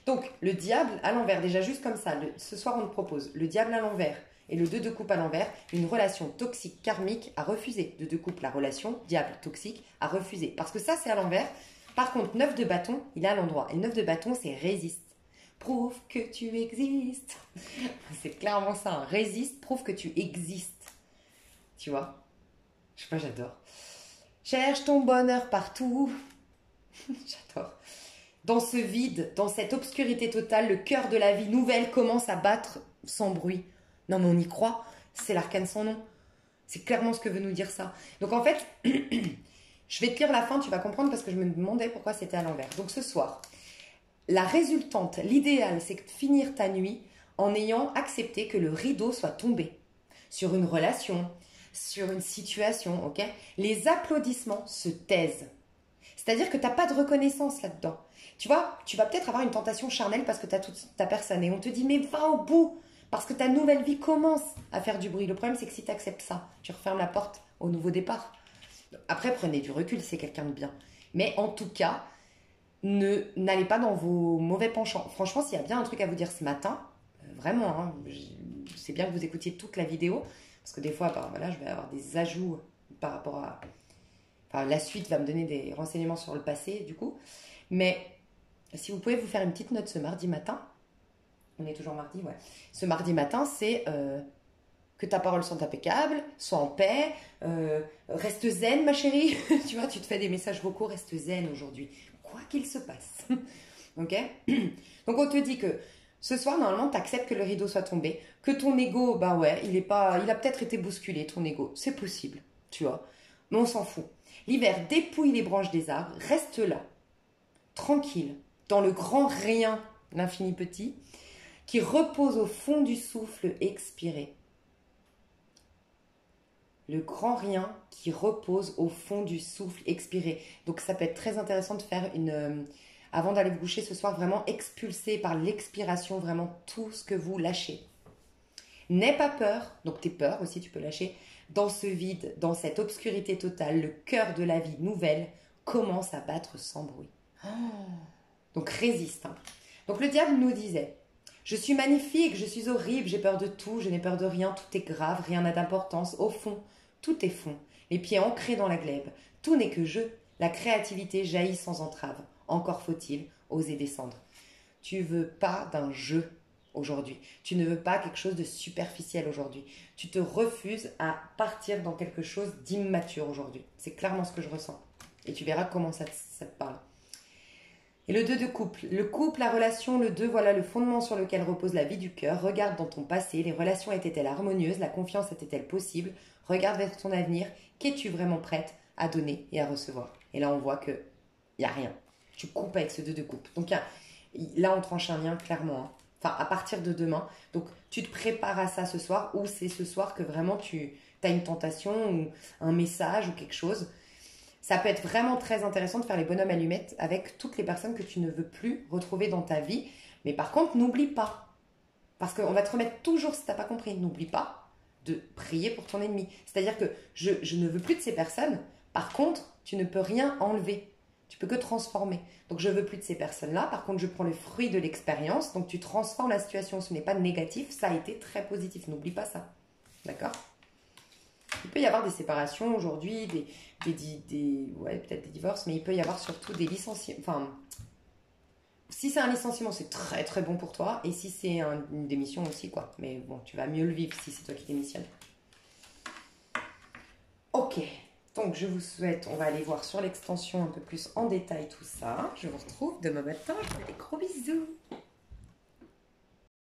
Donc, le diable à l'envers, déjà juste comme ça. Ce soir, on te propose le diable à l'envers et le 2 de coupe à l'envers. Une relation toxique karmique à refuser. 2 de coupe, la relation diable toxique à refuser. Parce que ça, c'est à l'envers. Par contre, 9 de bâton, il est à l'endroit. Et 9 de bâton, c'est résiste. Prouve que tu existes. C'est clairement ça. Hein. Résiste, prouve que tu existes. Tu vois? Je sais pas, j'adore. Cherche ton bonheur partout. J'adore. Dans ce vide, dans cette obscurité totale, le cœur de la vie nouvelle commence à battre sans bruit. Non mais on y croit, c'est l'arcane sans nom. C'est clairement ce que veut nous dire ça. Donc en fait, je vais te lire la fin, tu vas comprendre parce que je me demandais pourquoi c'était à l'envers. Donc ce soir, la résultante, l'idéal, c'est de finir ta nuit en ayant accepté que le rideau soit tombé sur une relation, sur une situation, ok? Les applaudissements se taisent. C'est-à-dire que tu n'as pas de reconnaissance là-dedans. Tu vois, tu vas peut-être avoir une tentation charnelle parce que tu as toute ta personne et on te dit mais va au bout parce que ta nouvelle vie commence à faire du bruit. Le problème c'est que si tu acceptes ça, tu refermes la porte au nouveau départ. Après prenez du recul, c'est quelqu'un de bien. Mais en tout cas, n'allez pas dans vos mauvais penchants. Franchement, s'il y a bien un truc à vous dire ce matin, vraiment, hein, c'est bien que vous écoutiez toute la vidéo parce que des fois, voilà, je vais avoir des ajouts par rapport à... Enfin, la suite va me donner des renseignements sur le passé, du coup. Mais si vous pouvez vous faire une petite note ce mardi matin, on est toujours mardi, ouais. Ce mardi matin, c'est que ta parole soit impeccable, sois en paix, reste zen, ma chérie. Tu vois, tu te fais des messages vocaux, reste zen aujourd'hui, quoi qu'il se passe. Ok? Donc, on te dit que ce soir, normalement, tu acceptes que le rideau soit tombé, que ton ego, bah ouais, il a peut-être été bousculé, ton ego. C'est possible, tu vois. Mais on s'en fout. L'hiver dépouille les branches des arbres, reste là, tranquille, dans le grand rien, l'infini petit, qui repose au fond du souffle expiré. Le grand rien qui repose au fond du souffle expiré. Donc ça peut être très intéressant de faire avant d'aller vous coucher ce soir, vraiment expulser par l'expiration vraiment tout ce que vous lâchez. N'aie pas peur, donc tes peurs aussi tu peux lâcher. Dans ce vide, dans cette obscurité totale, le cœur de la vie nouvelle commence à battre sans bruit. Oh. Donc résiste. Hein. Donc le diable nous disait, je suis magnifique, je suis horrible, j'ai peur de tout, je n'ai peur de rien, tout est grave, rien n'a d'importance. Au fond, tout est fond, les pieds ancrés dans la glèbe. Tout n'est que jeu, la créativité jaillit sans entrave. Encore faut-il oser descendre. Tu veux pas d'un jeu aujourd'hui. Tu ne veux pas quelque chose de superficiel aujourd'hui. Tu te refuses à partir dans quelque chose d'immature aujourd'hui. C'est clairement ce que je ressens. Et tu verras comment ça te parle. Et le 2 de couple. Le couple, la relation, le 2, voilà le fondement sur lequel repose la vie du cœur. Regarde dans ton passé, les relations étaient-elles harmonieuses, la confiance était-elle possible? Regarde vers ton avenir, qu'es-tu vraiment prête à donner et à recevoir? Et là, on voit qu'il n'y a rien. Tu coupes avec ce 2 de couple. Donc là, on tranche un lien clairement. Hein. Enfin, à partir de demain. Donc, tu te prépares à ça ce soir ou c'est ce soir que vraiment tu as une tentation ou un message ou quelque chose. Ça peut être vraiment très intéressant de faire les bonhommes allumettes avec toutes les personnes que tu ne veux plus retrouver dans ta vie. Mais par contre, n'oublie pas. Parce qu'on va te remettre toujours, si tu n'as pas compris, n'oublie pas de prier pour ton ennemi. C'est-à-dire que je ne veux plus de ces personnes. Par contre, tu ne peux rien enlever. Tu peux que transformer. Donc, je veux plus de ces personnes-là. Par contre, je prends le fruit de l'expérience. Donc, tu transformes la situation. Ce n'est pas négatif. Ça a été très positif. N'oublie pas ça. D'accord? Il peut y avoir des séparations aujourd'hui, ouais, peut-être des divorces, mais il peut y avoir surtout des licenciements. Enfin, si c'est un licenciement, c'est très très bon pour toi. Et si c'est une démission aussi, quoi. Mais bon, tu vas mieux le vivre si c'est toi qui démissionnes. Ok. Donc, je vous souhaite, on va aller voir sur l'extension un peu plus en détail tout ça. Je vous retrouve demain matin. Je vous fais des gros bisous.